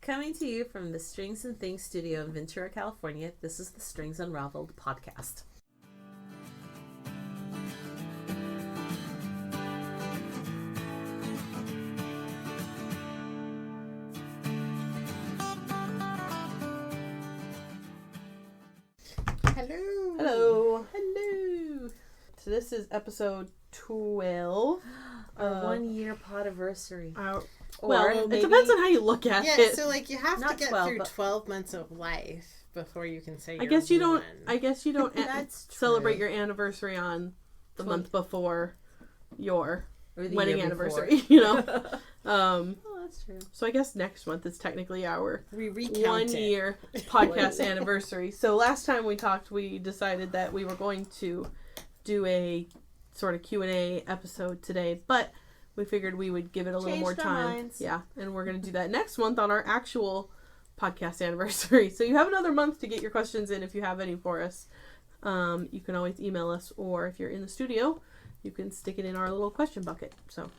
Coming to you from the Strings and Things studio in Ventura, California, this is the Strings Unraveled podcast. Hello. Hello. Hello. So this is episode 12. Our 1 year podiversary. Well, it depends on how you look at it. Yeah, so like you have Not to get 12, through but- 12 months of life before you can say I you're guess you don't. one. I guess you don't That's celebrate true. your anniversary on the 12. month before your Or the wedding year anniversary. before. You know. Oh, that's true. So I guess next month is technically our We recount 1 it. year podcast anniversary. So last time we talked, we decided that we were going to do a sort of Q&A episode today, but we figured we would give it a little more Changed our time. minds. Yeah, and we're going to do that next month on our actual podcast anniversary. So you have another month to get your questions in if you have any for us. You can always email us, or if you're in the studio, you can stick it in our little question bucket. So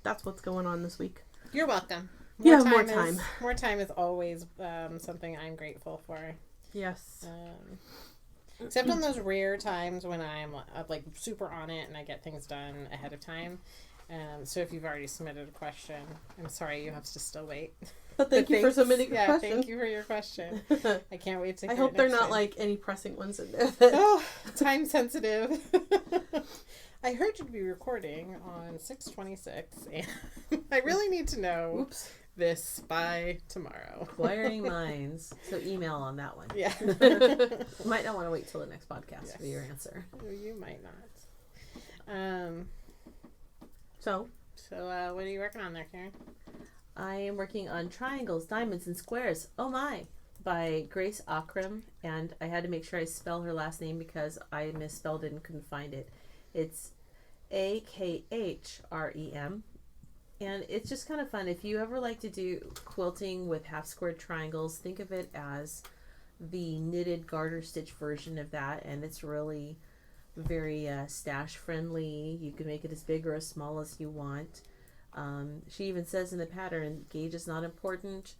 that's what's going on this week. You're welcome. More time. More time is always something I'm grateful for. Yes. Except on those rare times when I'm like super on it and I get things done ahead of time. So if you've already submitted a question, I'm sorry you have to still wait. But thank you for thanks. submitting a Yeah, question. thank you for your question. I can't wait to I hear hope it they're next not time. like any pressing ones in there. Oh, time sensitive. I heard you'd be recording on 6/26, and I really need to know Oops. this by tomorrow. Acquiring minds. So email on that one. Yeah. You might not want to wait till the next podcast for your answer. You might not. So, So what are you working on there, Karin? I am working on Triangles, Diamonds, and Squares. Oh my! By Grace Akram. And I had to make sure I spell her last name because I misspelled it and couldn't find it. It's Akhrem. And it's just kind of fun. If you ever like to do quilting with half squared triangles, think of it as the knitted garter stitch version of that. And it's really very stash friendly. You can make it as big or as small as you want. She even says in the pattern, gauge is not important.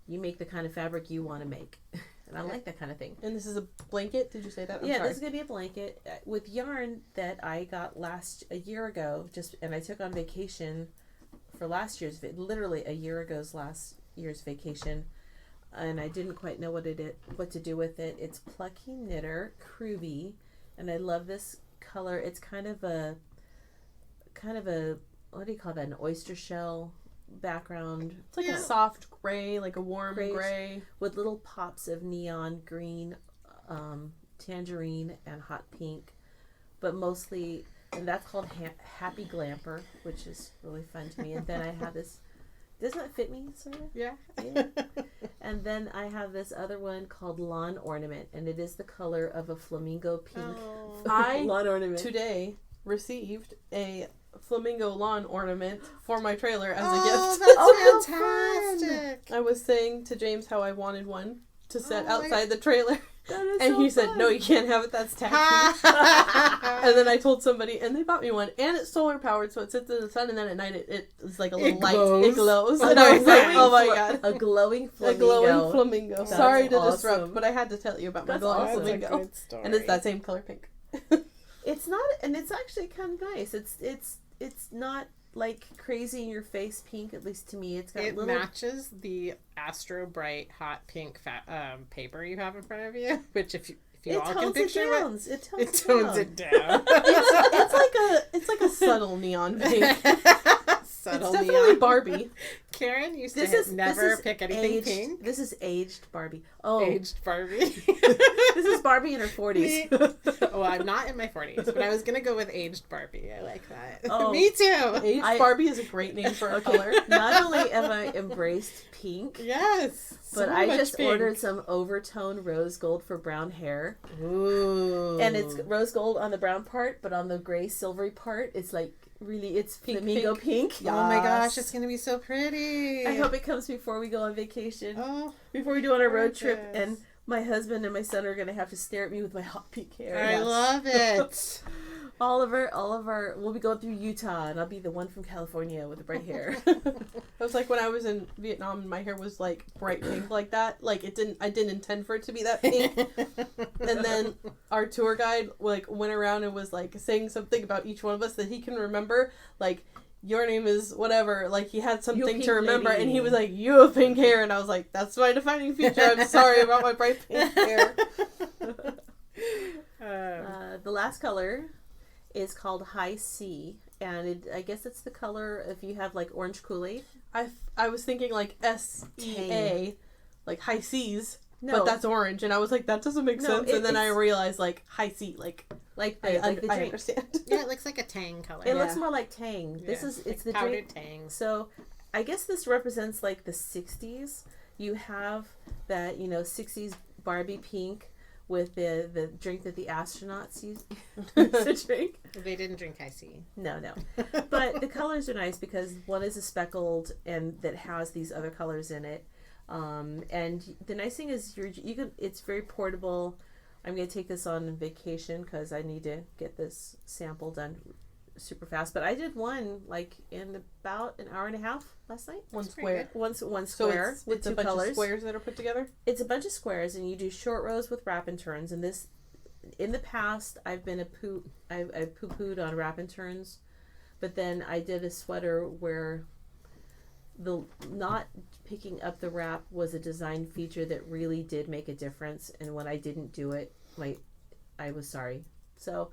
You make the kind of fabric you want to make. And I like that kind of thing. and this is a blanket. Did you say that? I'm Yeah, sorry. this is going to be a blanket with yarn that I got a year ago, and I took on vacation for last year's, literally a year ago's last year's vacation, and I didn't quite know what to do with it. It's Plucky Knitter Kruby, and I love this color. It's kind of a, what do you call that, an oyster shell background. It's like Yeah. a soft gray, like a warm Grayish. gray. With little pops of neon green, tangerine, and hot pink, but mostly, and that's called Happy Glamper, which is really fun to me. And then I have this, doesn't that fit me, sort of? Yeah. Yeah. And then I have this other one called Lawn Ornament, and it is the color of a flamingo pink Oh. I lawn ornament. today received a flamingo lawn ornament for my trailer as a Oh, gift. that's how fantastic. I was saying to James how I wanted one to set Oh my outside the trailer, That is and so he said, fun. "No, you can't have it. That's tacky." And then I told somebody, and they bought me one, and it's solar powered, so it sits in the sun, and then at night it's like a little It light. glows. It glows, Oh and I my was like, God. "Oh my god, A glowing a flamingo. glowing flamingo!" That's Sorry to awesome. disrupt, but I had to tell you about my That's glowing awesome. That's a flamingo, good story. and it's that same color pink. It's not, and it's actually kind of nice. It's not like crazy in your face pink. At least to me, it's got It little. matches the Astro Bright hot pink paper you have in front of you, which if you It all can tones it picture down. it, It it tones tones it it down. It's like a subtle neon pink. Subtle It's definitely neon. Barbie. Karen used This to is never this is pick anything aged, pink. This is aged Barbie. Oh, Aged Barbie. this is Barbie in her 40s. Oh, I'm not in my 40s, but I was going to go with aged Barbie. I like that. Oh. Me too. Aged Barbie is a great name for a color. Not only have I embraced pink, Yes. but so I much just pink. ordered some overtone rose gold for brown hair. Ooh. And it's rose gold on the brown part, but on the gray silvery part, it's like really, it's Pink, flamingo pink. Oh my gosh, Yes. it's going to be so pretty. I hope it comes before we go on vacation. Oh, Before we do on a road trip, gorgeous. and my husband and my son are going to have to stare at me with my hot pink hair. I Yes. love it. all of our, we'll be going through Utah, and I'll be the one from California with the bright hair. It was like when I was in Vietnam and my hair was like bright pink like that. Like I didn't intend for it to be that pink. And then our tour guide like went around and was like saying something about each one of us that he can remember. Like, your name is whatever. Like, he had something to remember, lady. and he was like, you have pink hair. And I was like, that's my defining feature. I'm sorry about my bright pink hair. The last color is called High C, and I guess it's the color if you have like orange Kool-Aid. I was thinking like SEA, like high C's, No, but that's orange. And I was like, that doesn't make sense. And then I realized like high C, like the I drink. understand. Yeah, it looks like a Tang color. It looks more like Tang. It's the powdered drink. Tang. So I guess this represents like the 60s. You have that, 60s Barbie pink with the drink that the astronauts use to drink. They didn't drink High C. No. But the colors are nice because one is a speckled and that has these other colors in it. And the nice thing is it's very portable. I'm going to take this on vacation because I need to get this sample done super fast. But I did one like in about an hour and a half last night. One square. One So square with it's two a bunch colors. of squares that are put together? It's a bunch of squares, and you do short rows with wrap and turns. And this, in the past, I've poo-pooed on wrap and turns, but then I did a sweater where the not picking up the wrap was a design feature that really did make a difference. And when I didn't do it, I was sorry. So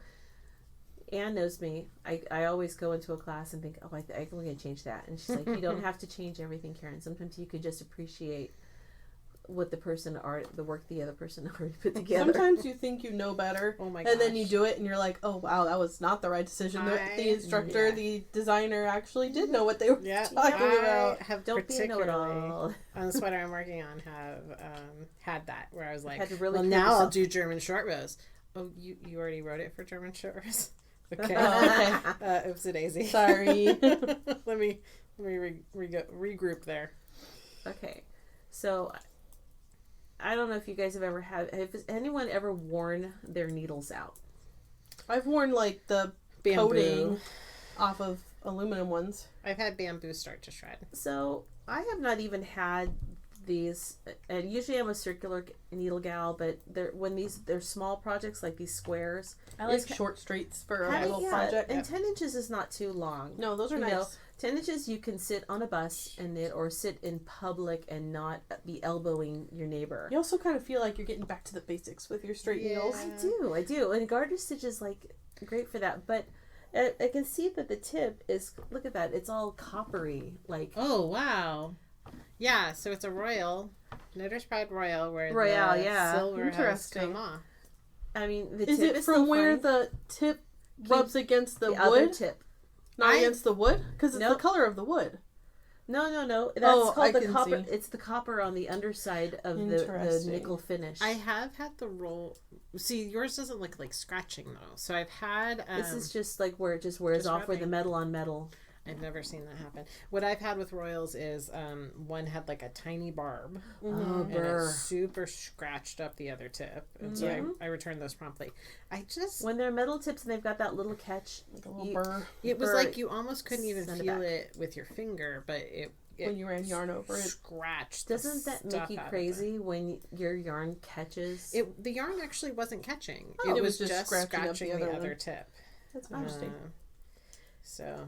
Anne knows me. I always go into a class and think, oh, I'm going to change that. And she's like, you don't have to change everything, Karin. Sometimes you could just appreciate what the work the other person already put together. Sometimes you think you know better, Oh my gosh. and then you do it, and you're like, oh wow, that was not the right decision. The instructor, the designer actually did know what they were talking about. I have Don't be a know-it-all. on the sweater I'm working on have had that where I was like, Had to really well, prove now I'll yourself. do German short rows. Oh, you already wrote it for German short rows? Okay. Oh, okay. Oops a daisy. Sorry. let me regroup there. Okay, so I don't know if you guys have anyone ever worn their needles out? I've worn like the Bamboo. coating off of aluminum ones. I've had bamboo start to shred. So I have not even had these, and usually I'm a circular needle gal, but they're small projects like these squares. I like short straights for a little project. And 10 inches is not too long. No, those are You nice. know, 10 inches you can sit on a bus and knit, or sit in public and not be elbowing your neighbor. You also kind of feel like you're getting back to the basics with your straight needles. I do. And garter stitch is like great for that. But I can see that the tip is, look at that, it's all coppery. Like, oh, wow. Yeah, so it's a Royal, Knitter's Pride Royal, where Royale, the yeah. silver has Interesting. come off. I mean, the Is tip it still from where fine. the tip rubs against the other wood? tip? Not against the wood? Because it's Nope. the color of the wood. No. That's Oh, called I the can copper. see. It's the copper on the underside of the Interesting. nickel finish. I have had the roll. See, yours doesn't look like scratching, though. So I've had... this is just like where it just wears just off, where the rubbing. metal on metal. I've never seen that happen. What I've had with Royals is one had like a tiny barb. Oh, And it burr. super scratched up the other tip. And so I returned those promptly. I just... When they're metal tips and they've got that little catch, Like a little burr. It was burr, like you almost couldn't even send it feel back. it with your finger, but it When you ran yarn over it. scratched. Doesn't that make stuff you out of crazy when your yarn catches? the yarn actually wasn't catching. Oh. It was just scratching the one. other tip. That's interesting. So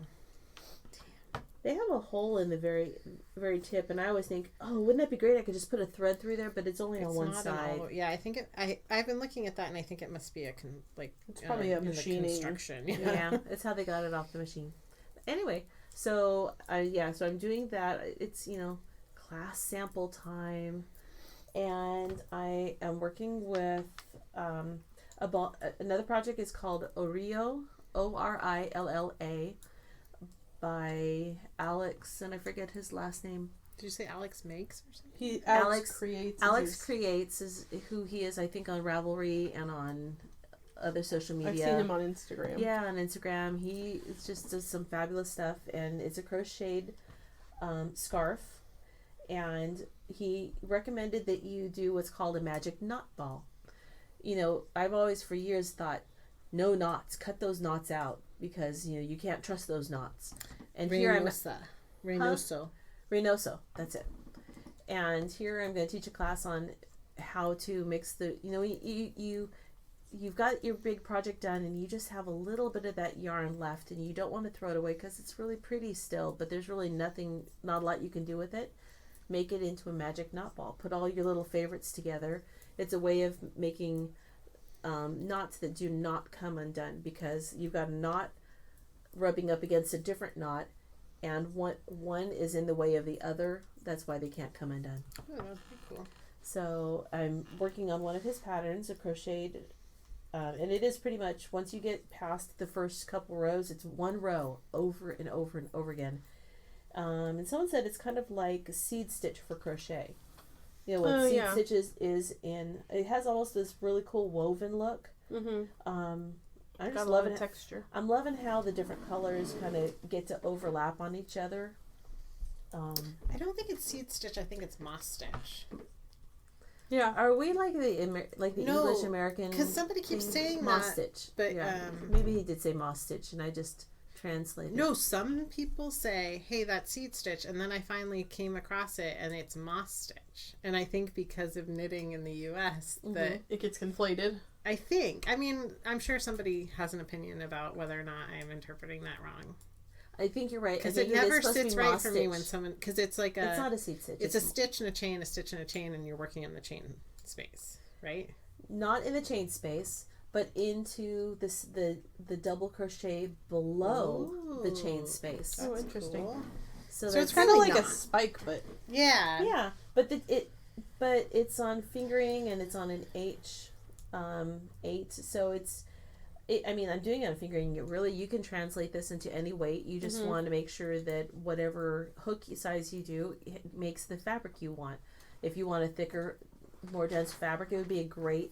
They have a hole in the very, very tip, and I always think, oh, wouldn't that be great? I could just put a thread through there, but it's only on one side. Yeah, I think I've been looking at that, and I think it must be It's probably a in the machining. construction. Yeah, it's how they got it off the machine. Anyway, so so I'm doing that. It's class sample time, and I am working with another project is called Orilla, Orilla, by Alex, and I forget his last name. Did you say Alex makes or something? Alex creates. Alex creates is who he is. I think on Ravelry and on other social media. I've seen him on Instagram. Yeah, on Instagram. He just does some fabulous stuff, and it's a crocheted scarf. And he recommended that you do what's called a magic knot ball. I've always for years thought no knots. Cut those knots out because you can't trust those knots. And here I'm Reynoso. That's it. And here I'm going to teach a class on how to mix the. You've got your big project done and you just have a little bit of that yarn left and you don't want to throw it away because it's really pretty still, but there's really not a lot you can do with it. Make it into a magic knot ball. Put all your little favorites together. It's a way of making knots that do not come undone because you've got a knot rubbing up against a different knot and one is in the way of the other. That's why they can't come undone. Oh, that'd be cool. So I'm working on one of his patterns, a crocheted. And it is pretty much, once you get past the first couple rows, it's one row over and over and over again. And someone said it's kind of like a seed stitch for crochet. What seed stitches is in, it has almost this really cool woven look. Mm-hmm. I just got love a lot it. of texture. I'm loving how the different colors kind of get to overlap on each other. I don't think it's seed stitch. I think it's moss stitch. Yeah. Are we like the English American? Because somebody keeps saying moss that. stitch. But maybe he did say moss stitch, and I just translated. No, some people say, "Hey, that's seed stitch," and then I finally came across it, and it's moss stitch. And I think because of knitting in the U.S., that it gets conflated. I think. I mean, I'm sure somebody has an opinion about whether or not I'm interpreting that wrong. I think you're right. Because it never sits right for me when someone... Because it's like a... It's not a seed stitch. It's a stitch and a chain, and you're working in the chain space, right? Not in the chain space, but into the double crochet below the chain space. Oh, interesting. Cool. So it's kind of like a spike, but... Yeah. Yeah, but it's on fingering and it's on an H8, so I'm doing it on fingering. You can translate this into any weight. You just want to make sure that whatever hook size you do makes the fabric you want. If you want a thicker, more dense fabric, it would be a great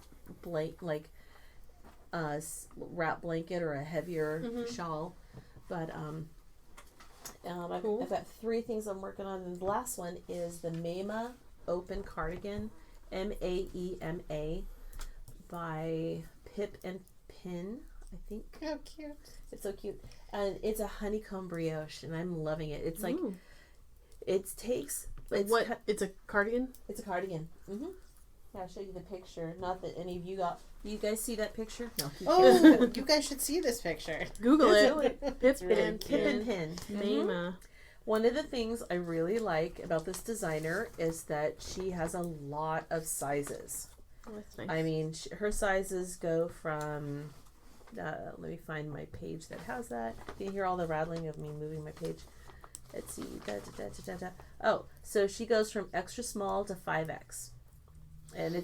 wrap blanket or a heavier shawl. But cool. I've got 3 things I'm working on, and the last one is the Maema Open Cardigan, Maema, by Pip and Pin, I think. How cute. It's so cute. And it's a honeycomb brioche, and I'm loving it. It's like, it's a cardigan? It's a cardigan. Mm-hmm. Yeah, I'll show you the picture. Not that any of you you guys see that picture? No. Oh, you guys should see this picture. Google it. Pip and Pin. Maema. One of the things I really like about this designer is that she has a lot of sizes. Oh, that's nice. I mean, her sizes go from, let me find my page that has that. You can hear all the rattling of me moving my page. Let's see. Oh, so she goes from extra small to 5X. And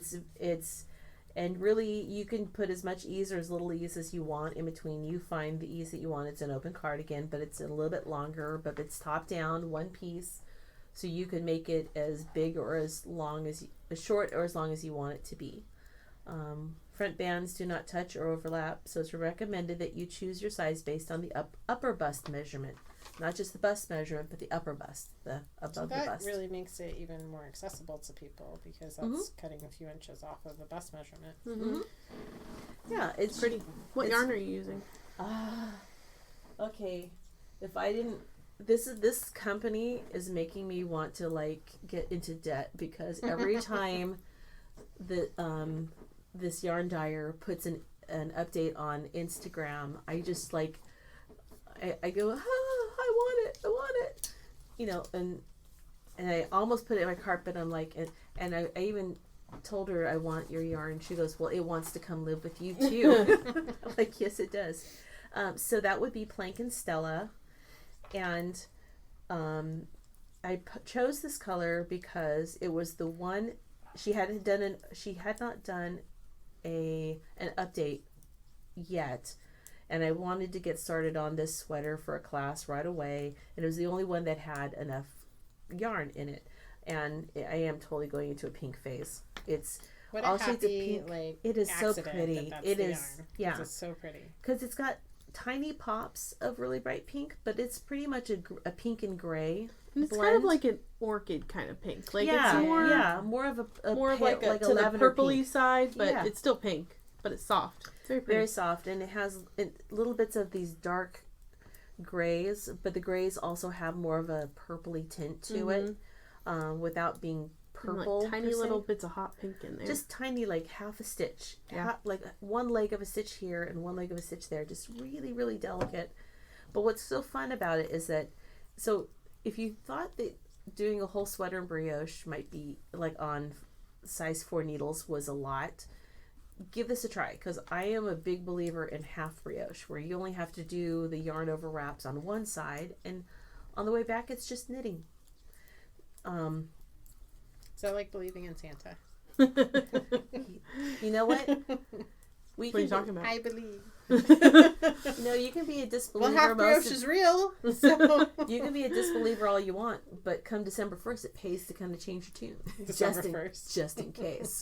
and really you can put as much ease or as little ease as you want in between. You find the ease that you want. It's an open cardigan, but it's a little bit longer, but it's top down, one piece. So you can make it as big or as short or as long as you want it to be. Front bands do not touch or overlap, so it's recommended that you choose your size based on the upper bust measurement. Not just the bust measurement, but the upper bust, above the bust. That really makes it even more accessible to people because that's cutting a few inches off of the bust measurement. Mm-hmm. Yeah, it's pretty. What yarn are you using? Okay. If I didn't... This company is making me want to get into debt because every time this yarn dyer puts an update on Instagram, I just I go, I want it, and I almost put it in my cart, but I'm like, and I even told her I want your yarn. She goes, well, it wants to come live with you too. I'm like, yes, it does. So that would be Plank and Stella. And I chose this color because it was the one she had not done an update yet, and I wanted to get started on this sweater for a class right away, and it was the only one that had enough yarn in it, and I am totally going into a pink phase. It's what all a shades happy, of pink. It is so pretty. It is, yeah, it's so pretty because it's got tiny pops of really bright pink, but it's pretty much a pink and gray. And it's blend. kind of like an orchid kind of pink. Like yeah, it's more more of a more pale, of like a like to a the lavender purpley pink side, but yeah. it's still pink. but it's soft. It's very pretty. Very soft, and it has little bits of these dark grays, but the grays also have more of a purpley tint to it, without being purple. And, like, tiny little bits of hot pink in there. Just tiny, like half a stitch. Yeah. Like one leg of a stitch here and one leg of a stitch there. Just really, really delicate. But what's so fun about it is that, so if you thought that doing a whole sweater in brioche might be like on size 4 needles was a lot, give this a try, because I am a big believer in half brioche, where you only have to do the yarn over wraps on one side, and on the way back it's just knitting. So like believing in Santa. You know what? What are you talking about? I believe. No, you can be a disbeliever. Well, half brioche is real. So You can be a disbeliever all you want, but come December 1st, it pays to kind of change your tune. December 1st. Just in case.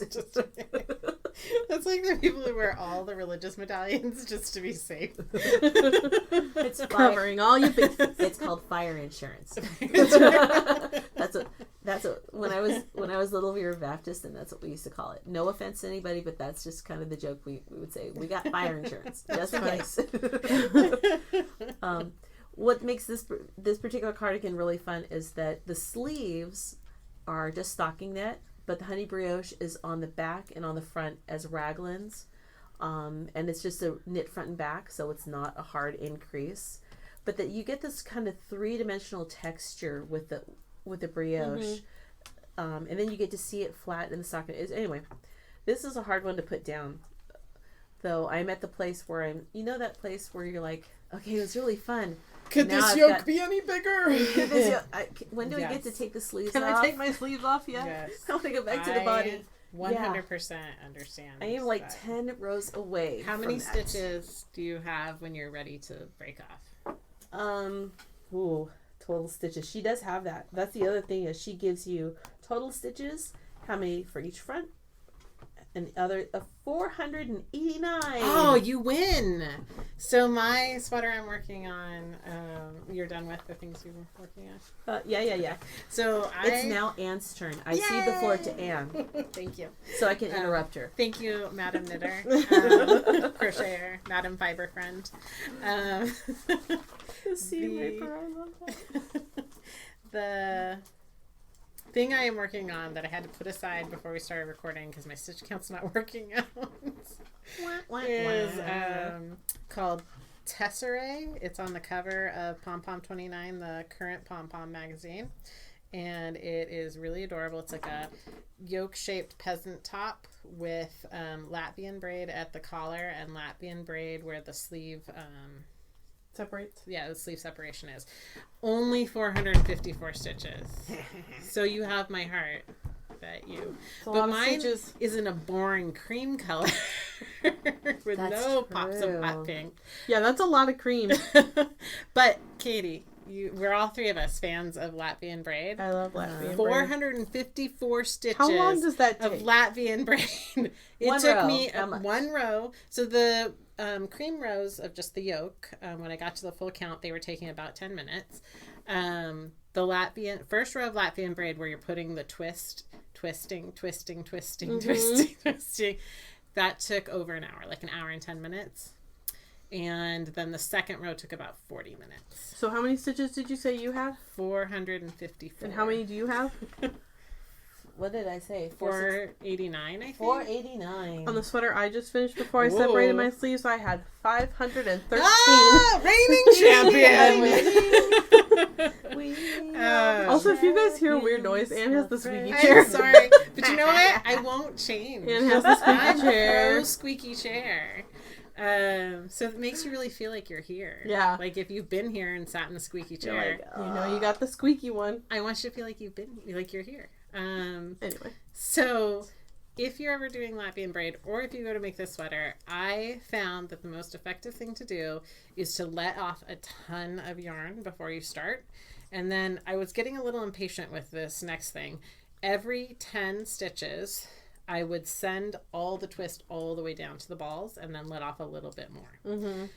That's like the people who wear all the religious medallions just to be safe. It's Covering all your bases. It's called fire insurance. That's what when I was little, we were Baptist, and that's what we used to call it. No offense to anybody, but that's just kind of the joke we would say. We got fire insurance just in case. What makes this particular cardigan really fun is that the sleeves are just stocking knit, but the honey brioche is on the back and on the front as raglans, and it's just a knit front and back, so it's not a hard increase, but that you get this kind of 3-dimensional texture with the brioche, and then you get to see it flat in the stocking. Anyway, this is a hard one to put down. Though I'm at the place where that place where you're like, okay, it was really fun. Could Now this I've yoke got- be any bigger? When do we get to Yes. take the sleeves Can off? I take my sleeves off yet? Yes. I want to go back to the body. 100% understand. I am like that. 10 rows away. How many from that. stitches do you have when you're ready to break off? Total stitches. She does have that. That's the other thing, is she gives you total stitches, how many for each front, and other 489. Oh, you win! So my sweater I'm working on, you're done with the things you were working on? Yeah. So It's now Anne's turn. I cede the floor to Anne, Thank you. so I can interrupt her. Thank you, Madam Knitter, crocheter, Madam Fiber Friend. The thing I am working on that I had to put aside before we started recording because my stitch count's not working out is called Tesserae. It's on the cover of Pom Pom 29, the current Pom Pom magazine, and it is really adorable. It's like a yoke-shaped peasant top with Latvian braid at the collar and Latvian braid where the sleeve Separates. yeah, the sleeve separation is. Only 454 stitches. So you have my heart. Bet you. It's a But lot of mine stitches. isn't a boring cream color with That's no pops of true. hot pink. Yeah, that's a lot of cream. But Katie, we're all three of us fans of Latvian braid. I love Latvian braid. 454 stitches How long does that of take? Latvian braid. It One took row. me How much? one row. So the cream rows of just the yoke, when I got to the full count, they were taking about 10 minutes. The Latvian first row of Latvian braid where you're putting the twisting, that took over an hour, like an hour and 10 minutes. And then the second row took about 40 minutes. So how many stitches did you say you had? 454. And how many do you have? What did I say? 489, I think. 489. On the sweater I just finished before I separated Whoa. my sleeves, I had 513. Ah, reigning champion. Also, if you guys hear a weird noise, Anne has the squeaky I'm chair. sorry, but you know what? I won't change. Anne has the squeaky I'm chair. pro squeaky chair. So it makes you really feel like you're here. Yeah. Like if you've been here and sat in the squeaky You're chair, like, You know, you got the squeaky one. I want you to feel like you're here. Anyway. So if you're ever doing Latvian braid, or if you go to make this sweater, I found that the most effective thing to do is to let off a ton of yarn before you start. And then I was getting a little impatient with this next thing. Every 10 stitches, I would send all the twist all the way down to the balls and then let off a little bit more.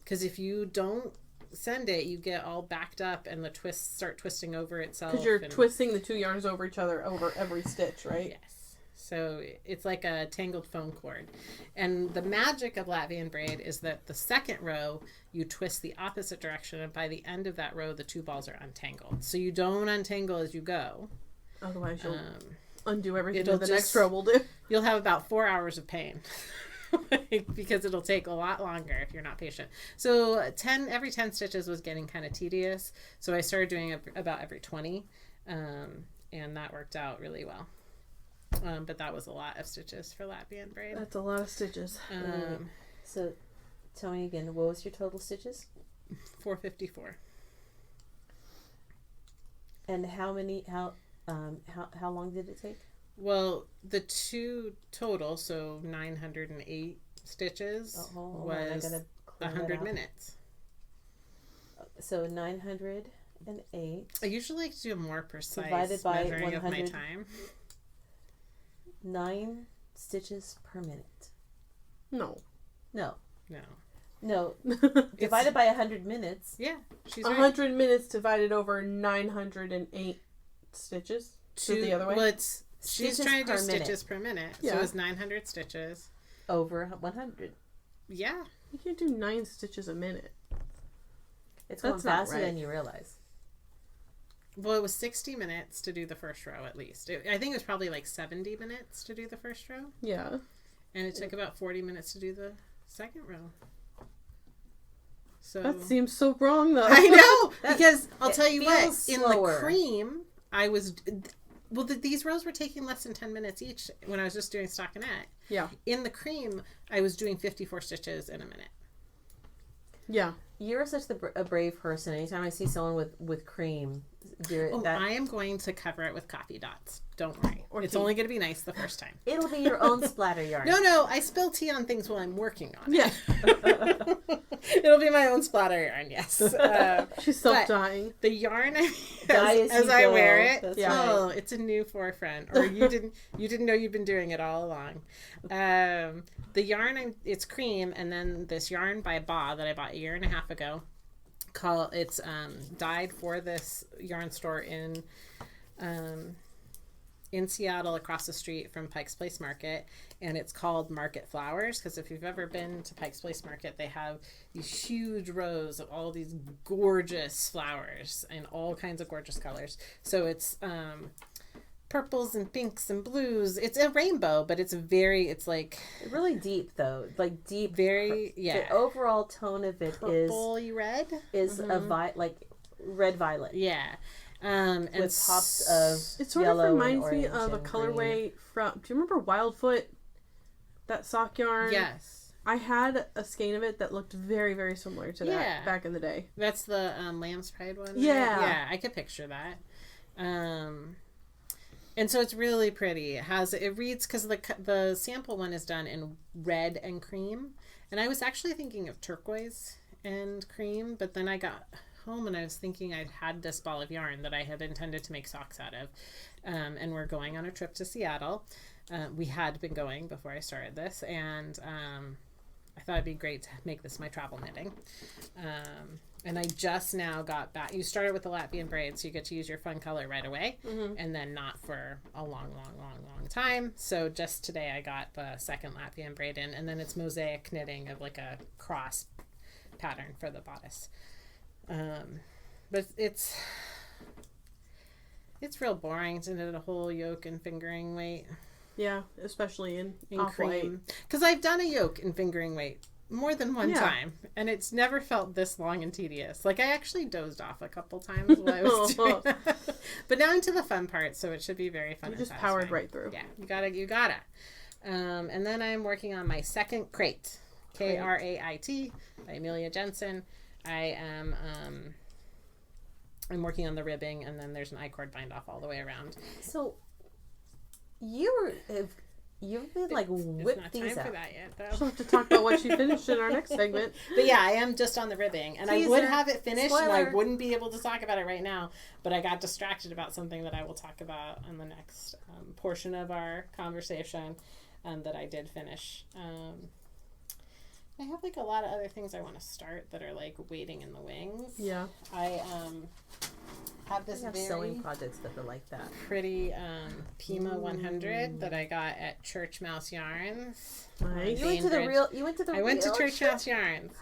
Because if you don't send it, you get all backed up and the twists start twisting over itself. Because you're and- twisting the two yarns over each other over every stitch, right? Yes. So it's like a tangled foam cord. And the magic of Latvian braid is that the second row, you twist the opposite direction. And by the end of that row, the two balls are untangled. So you don't untangle as you go. Otherwise, you'll undo everything it'll that the next row will do. You'll have about 4 hours of pain. Because it'll take a lot longer if you're not patient. So every 10 stitches was getting kind of tedious. So I started doing it about every 20. And that worked out really well. But that was a lot of stitches for Latvian braid. That's a lot of stitches. So tell me again, what was your total stitches? 454. And how long did it take? Well, the two total, so 908 stitches, was 100 minutes. So 908. I usually like to do a more precise divided by measuring of my 100. time. 9 stitches per minute. No. Divided by 100 minutes. Yeah, she's right. 100 minutes divided over 908 stitches. The other way. Well, she's trying to do stitches per minute. Yeah. So it's 900 stitches. Over 100. Yeah. You can't do 9 stitches a minute. It's going faster than you realize. Well, it was 60 minutes to do the first row at least. I think it was probably like 70 minutes to do the first row. Yeah. And it took about 40 minutes to do the second row. So that seems so wrong, though. I know, because I'll tell you what, slower. in the cream, I was... Well, these rows were taking less than 10 minutes each when I was just doing stockinette. Yeah. In the cream, I was doing 54 stitches in a minute. Yeah. You're such a brave person. Anytime I see someone with cream, I am going to cover it with coffee dots. Don't worry. It's only going to be nice the first time. It'll be your own splatter yarn. No, I spill tea on things while I'm working on it. Yeah. It'll be my own splatter yarn, yes. She's self-dyeing. The yarn, as I wear it, it's a new forefront. Or you didn't know you'd been doing it all along. The yarn, it's cream, and then this yarn by Ba that I bought a year and a half ago. It's dyed for this yarn store in Seattle, across the street from Pike's Place Market, and it's called Market Flowers, because if you've ever been to Pike's Place Market, they have these huge rows of all these gorgeous flowers in all kinds of gorgeous colors. So it's purples and pinks and blues. It's a rainbow, but it's like really deep though, like deep. Very The overall tone of it purpley red is a like red violet. Yeah. And with pops of it sort of reminds me of a colorway from. Do you remember Wildfoot? That sock yarn. Yes. I had a skein of it that looked very, very similar to that back in the day. That's the Lamb's Pride one. Right? Yeah. Yeah, I could picture that. And so it's really pretty. It reads, because the sample one is done in red and cream, and I was actually thinking of turquoise and cream, but then I got home and I was thinking I'd had this ball of yarn that I had intended to make socks out of, and we're going on a trip to Seattle. We had been going before I started this, and I thought it'd be great to make this my travel knitting. And I just now got back. You started with the Latvian braid, so you get to use your fun color right away, and then not for a long time. So just today I got the second Latvian braid in, and then it's mosaic knitting of like a cross pattern for the bodice. But it's real boring to knit a whole yoke in fingering weight. Yeah, especially in cream. Because I've done a yoke in fingering weight more than one time, and it's never felt this long and tedious. Like, I actually dozed off a couple times while I was doing that. But now into the fun part, so it should be very fun. You just powered right through. Yeah, you gotta. And then I'm working on my second crate, Krait by Amelia Jensen. I'm working on the ribbing, and then there's an I-cord bind off all the way around. So you've been like whipped these out. It's not time for that yet, though. She'll have to talk about what she finished in our next segment. But yeah, I am just on the ribbing, and Teaser. I would have it finished, Spoiler. and I wouldn't be able to talk about it right now, but I got distracted about something that I will talk about in the next portion of our conversation that I did finish. I have like a lot of other things I want to start that are like waiting in the wings. Yeah. have this I have very sewing projects that are like that. pretty Pima 100 that I got at Church Mouse Yarns. Nice. You went to the Bainbridge. real. You went to the. I went to real Church shop? Mouse Yarns.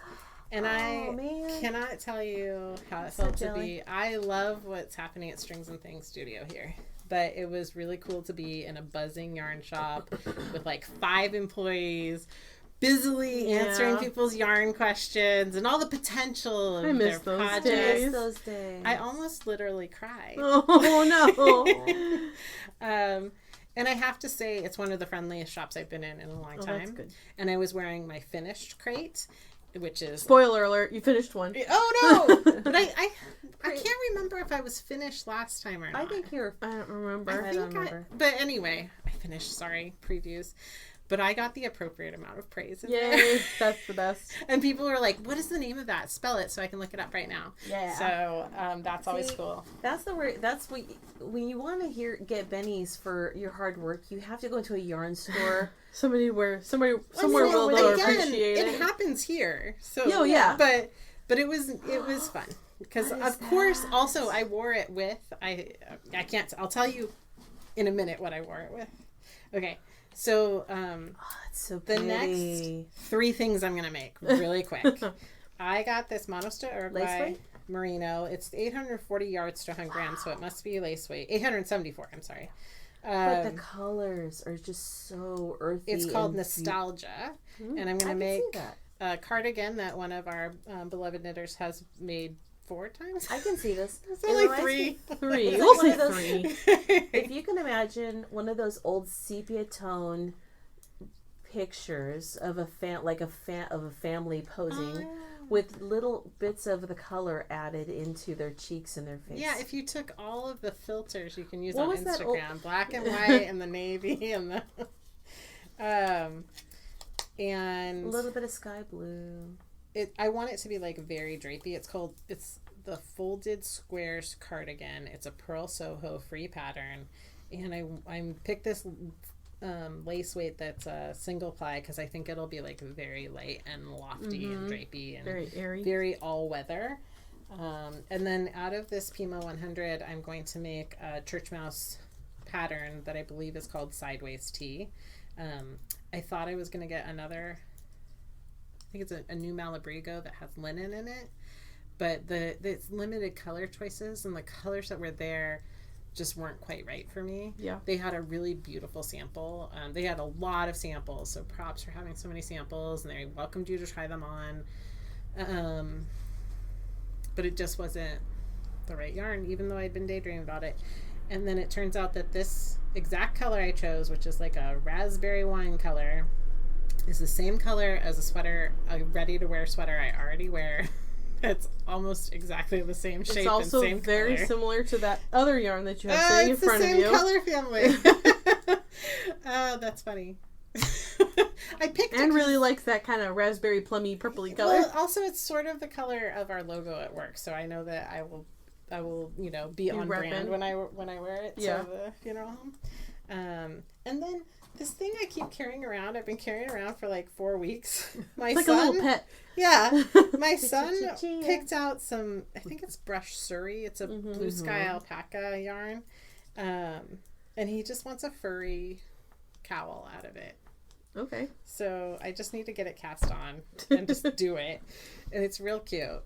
And I man. cannot tell you how it so felt to jelly. be. I love what's happening at Strings and Things Studio here. But it was really cool to be in a buzzing yarn shop with like 5 employees busily answering people's yarn questions and all the potential of I miss their those projects. days. Those days. I almost literally cried. Oh no. And I have to say, it's one of the friendliest shops I've been in a long time. That's good. And I was wearing my finished crate, which is... Spoiler alert, you finished one. Oh, no! But I can't remember if I was finished last time or not. I think you're. I don't remember. I don't remember. But anyway, I finished, previews. But I got the appropriate amount of praise in there. Yay, that's the best. And people were like, what is the name of that? Spell it so I can look it up right now. Yeah. So that's always cool. That's the word. That's when you want to get bennies for your hard work, you have to go into a yarn store. Somewhere will Again, appreciate it. It happens here. So Oh, yeah. But it was fun because of course also I wore it with I can't I'll tell you in a minute what I wore it with. Okay. So It's so the next 3 things I'm gonna make really quick. I got this Monosta Lace Uruguay weight? Merino. It's 840 yards to 100 grams, so it must be lace weight. 874. I'm sorry. But the colors are just so earthy. It's called and Nostalgia, and I'm I gonna can make see that. a cardigan that one of our beloved knitters has made 4 times. I can see this. It's It only reminds 3. me- Three. It's We'll like one say of those- 3. If you can imagine one of those old sepia tone pictures of a family posing with little bits of the color added into their cheeks and their face. Yeah, if you took all of the filters you can use What on was that Instagram, black and white and the navy and the and a little bit of sky blue. I want it to be like very drapey. It's the Folded Squares cardigan. It's a pearl Soho free pattern, and I picked this lace weight that's a single ply because I think it'll be like very light and lofty and drapey and Very airy. very all weather. And then out of this Pima 100, I'm going to make a Church Mouse pattern that I believe is called Sideways Tee. I thought I was going to get another, I think it's a new Malabrigo that has linen in it, but the limited color choices and the colors that were there just weren't quite right for me. Yeah. They had a really beautiful sample. They had a lot of samples, so props for having so many samples, and they welcomed you to try them on. But it just wasn't the right yarn, even though I'd been daydreaming about it. And then it turns out that this exact color I chose, which is like a raspberry wine color, is the same color as a sweater, a ready-to-wear sweater I already wear. It's almost exactly the same shape. It's also and same very color. similar to that other yarn that you have sitting in front of you. It's the same color family. Oh, that's funny. I picked And it really likes that kind of raspberry plummy purpley color. Well, also it's sort of the color of our logo at work, so I know that I will be on brand repping. when I wear it Yeah. to the funeral home. And then this thing I keep carrying around, I've been carrying around for like 4 weeks. My It's like son, a little pet. yeah, my son Cha-cha-cha. picked out some, I think it's brush surrey. It's a blue sky alpaca yarn. And he just wants a furry cowl out of it. Okay. So I just need to get it cast on and just do it. And it's real cute.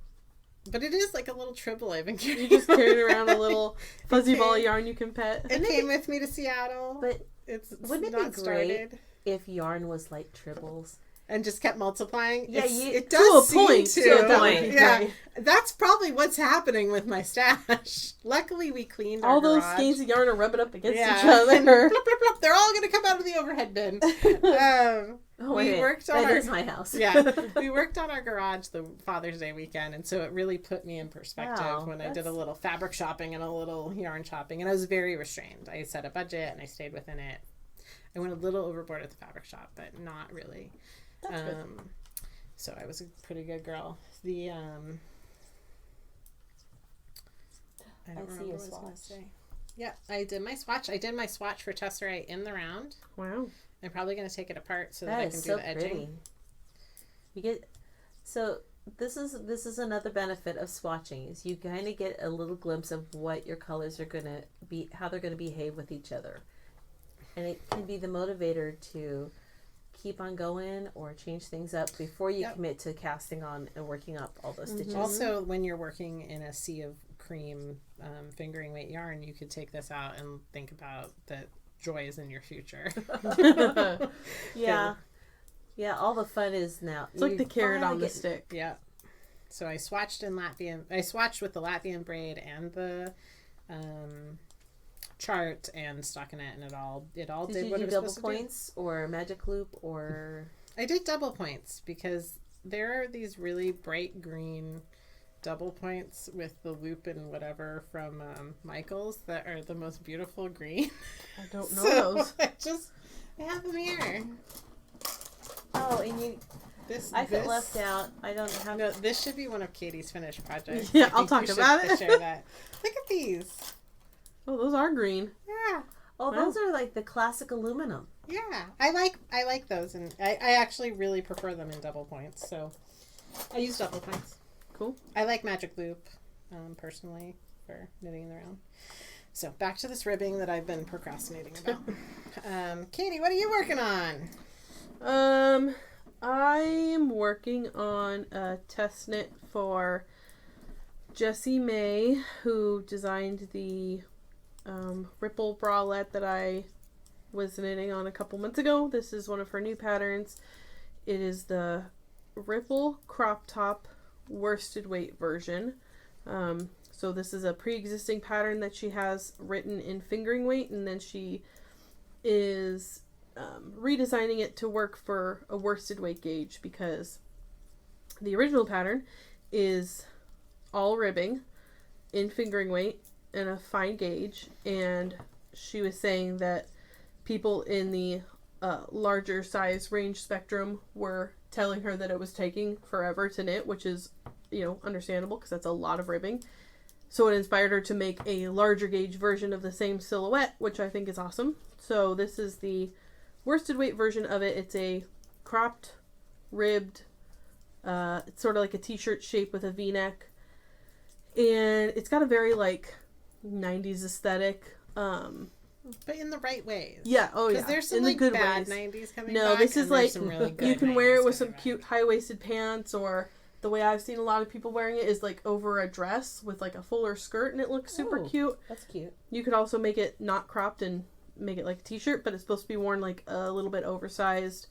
But it is like a little tribble I've been carrying. You just carried around a little fuzzy ball of yarn you can pet. It came with me to Seattle. But it's wouldn't it not be great started. if yarn was like tribbles? And just kept multiplying. Yeah, it to a does seem point, to. to a point, Yeah, right. that's probably what's happening with my stash. Luckily, we cleaned our All those garage. skeins of yarn are rubbing up against Yeah. each other. And blop, blop, blop, they're all going to come out of the overhead bin. Oh, We wait, worked on that our- is my house. Yeah, we worked on our garage the Father's Day weekend, and so it really put me in perspective Wow, when I did a that's- little fabric shopping and a little yarn shopping, and I was very restrained. I set a budget and I stayed within it. I went a little overboard at the fabric shop, but not really. That's good. So I was a pretty good girl. The I don't I see remember your what I was gonna swatch. say. Yeah, I did my swatch. I did my swatch for Tesserite in the round. Wow. I'm probably going to take it apart so that That I is can so do the edging. pretty. You get so this is another benefit of swatching is you kind of get a little glimpse of what your colors are going to be, how they're going to behave with each other, and it can be the motivator to keep on going or change things up before you commit to casting on and working up all those stitches. Also, when you're working in a sea of cream fingering weight yarn, you could take this out and think about that joy is in your future. Yeah. Yeah, all the fun is now. It's like the carrot on the stick. Yeah. So I swatched with the Latvian braid and the chart and stockinette, and it all did what it was supposed to do. Did you do double points or magic loop or? I did double points because there are these really bright green double points with the loop and whatever from Michael's that are the most beautiful green. I don't know those. I have them here. Oh, and I felt left out. I don't have. No, this should be one of Katie's finished projects. Yeah, I'll talk about it. Share that. Look at these. Oh, those are green. Yeah. Oh, those are like the classic aluminum. Yeah, I like those, and I actually really prefer them in double points. So I use double points. Cool. I like magic loop, personally, for knitting around. So back to this ribbing that I've been procrastinating about. Katie, what are you working on? I'm working on a test knit for Jessie May, who designed the ripple bralette that I was knitting on a couple months ago. This is one of her new patterns. It is the ripple crop top worsted weight version. So this is a pre-existing pattern that she has written in fingering weight, and then she is redesigning it to work for a worsted weight gauge, because the original pattern is all ribbing in fingering weight and a fine gauge, and she was saying that people in the larger size range spectrum were telling her that it was taking forever to knit, which is, understandable because that's a lot of ribbing. So it inspired her to make a larger gauge version of the same silhouette, which I think is awesome. So this is the worsted weight version of it. It's a cropped, ribbed, it's sort of like a t-shirt shape with a v-neck, and it's got a very 90s aesthetic, but in the right ways. Yeah. Oh yeah, because there's some in the good bad ways. 90s coming no back, this is some really good you can wear it with 90s some coming cute back. high-waisted pants, or the way I've seen a lot of people wearing it is over a dress with a fuller skirt, and it looks super cute. That's cute. You could also make it not cropped and make it like a t-shirt, but it's supposed to be worn a little bit oversized.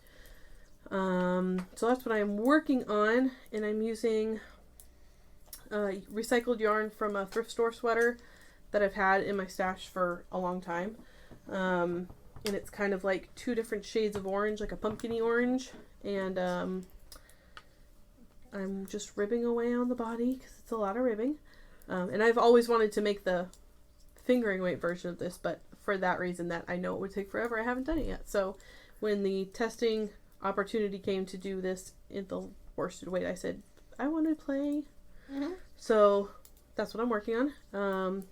So that's what I'm working on, and I'm using recycled yarn from a thrift store sweater that I've had in my stash for a long time. And it's kind of two different shades of orange, like a pumpkin-y orange, and I'm just ribbing away on the body because it's a lot of ribbing. And I've always wanted to make the fingering weight version of this, but for that reason that I know it would take forever, I haven't done it yet. So when the testing opportunity came to do this in the worsted weight, I said, I want to play. Mm-hmm. So that's what I'm working on.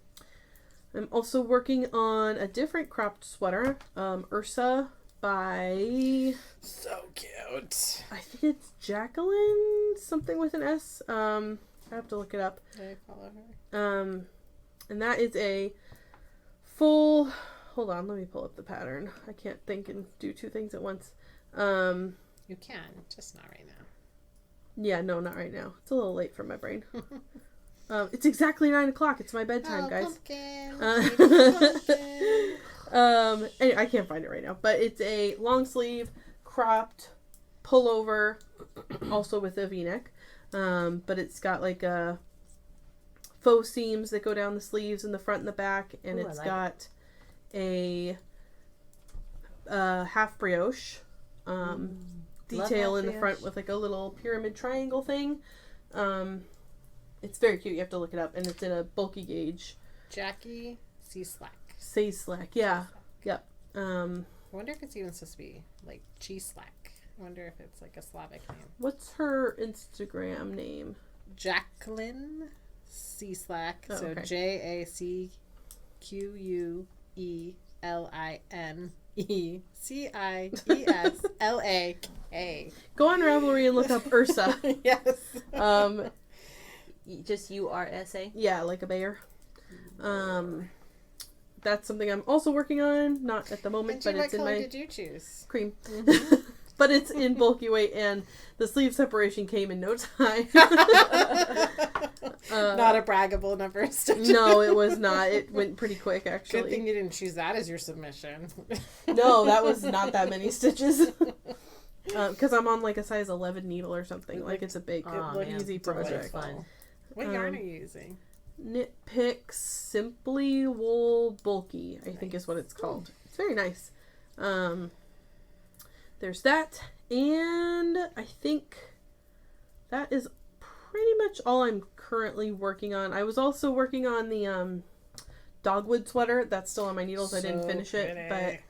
I'm also working on a different cropped sweater, Ursa by... So cute. I think it's Jacqueline, something with an S. I have to look it up. I follow her. And that is a full... Hold on, let me pull up the pattern. I can't think and do two things at once. You can, just not right now. Yeah, no, not right now. It's a little late for my brain. It's exactly 9 o'clock. It's my bedtime, guys. Pumpkin. Anyway, I can't find it right now, but it's a long sleeve cropped pullover, also with a v-neck. But it's got a faux seams that go down the sleeves in the front and the back, and it's got a half brioche detail in the front with a little pyramid triangle thing. It's very cute. You have to look it up, and it's in a bulky gauge. Jackie Slack. Slack, yeah. Yep. I wonder if it's even supposed to be cheese slack. I wonder if it's a Slavic name. What's her Instagram name? Jacqueline C Slack. Oh, so okay. JACQUELIN ECIESLAK. Go on Ravelry and look up Ursa. Yes. Just URSA. Yeah, like a bear. That's something I'm also working on. Not at the moment, but it's in what color my did you choose? cream. But it's in bulky weight, and the sleeve separation came in no time. Not a braggable number of stitches. No, it was not. It went pretty quick, actually. Good thing you didn't choose that as your submission. No, that was not that many stitches. Because I'm on like a size 11 needle or something. Like it's a big, easy project. Fun. What yarn are you using? Knit Picks Simply Wool Bulky, I think is what it's called. It's very nice. There's that, and I think that is pretty much all I'm currently working on. I was also working on the dogwood sweater. That's still on my needles. I didn't finish it, but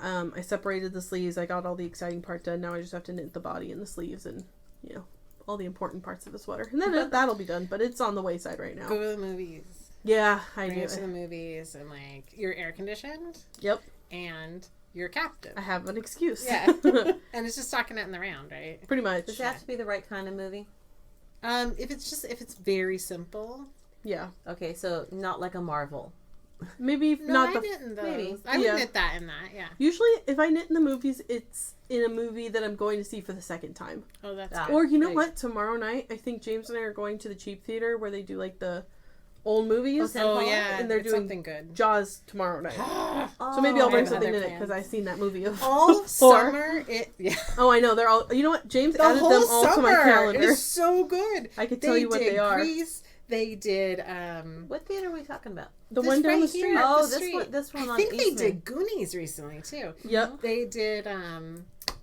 I separated the sleeves. I got all the exciting part done. Now I just have to knit the body and the sleeves and, you know, all the important parts of the sweater. And then that'll be done, but it's on the wayside right now. Go to the movies. Yeah, I Bring do. it to the movies and like you're air conditioned. Yep. And you're captive. I have an excuse. Yeah. And it's just talking it in the round, right? Pretty much. Does it have to be the right kind of movie? If it's very simple. Yeah. Okay, so not like a Marvel. Maybe No, not I the. knit in those. maybe. I would knit that in that, yeah. Usually, if I knit in the movies, it's in a movie that I'm going to see for the second time. Oh, that's Ah. good. Or you know Right. what? Tomorrow night, I think James and I are going to the cheap theater where they do like the old movies. Oh, yeah. And they're it's doing something good. Jaws tomorrow night. Oh, So maybe I'll I bring have something other in it because plans. I've seen that movie of All before. summer, yeah. Oh, I know. They're all. You know what? James The added whole them all to my summer. It calendar. is so good. I could tell you what they are. Grease. They did. What theater are we talking about? The this one down right the here street. up Oh, the street. this one I on think they Eastman. did Goonies recently too. Yep. They did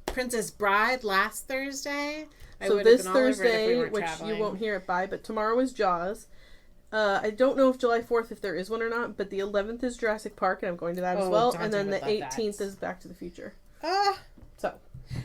Princess Bride last Thursday. I So would have this been all over it if we Thursday, weren't which traveling. you won't hear it by, but tomorrow is Jaws. I don't know if July 4th, if there is one or not, but the 11th is Jurassic Park, and I'm going to that as Oh, well. don't And then do the it about that. 18th is Back to the Future. Ah, So,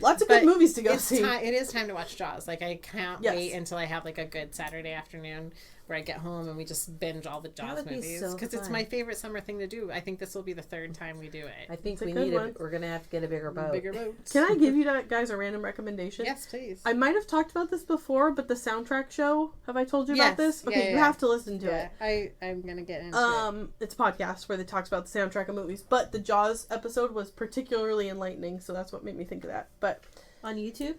lots of But good movies to go it's see. it is time to watch Jaws. Like I can't Yes. wait until I have like a good Saturday afternoon where I get home and we just binge all the Jaws would be movies so because it's fun. my favorite summer thing to do. I think this will be the third time we do I it. think It's a we good need one. we're gonna have to get a bigger boat. Bigger boat. Can I give you guys a random recommendation? Yes, please. I might have talked about this before, but the soundtrack show, have I told you Yes. about this? Yeah, Okay, you yeah. have to listen to yeah, it. I'm gonna get into it. It's a podcast where they talks about the soundtrack of movies, but the Jaws episode was particularly enlightening, so that's what made me think of that. But On YouTube?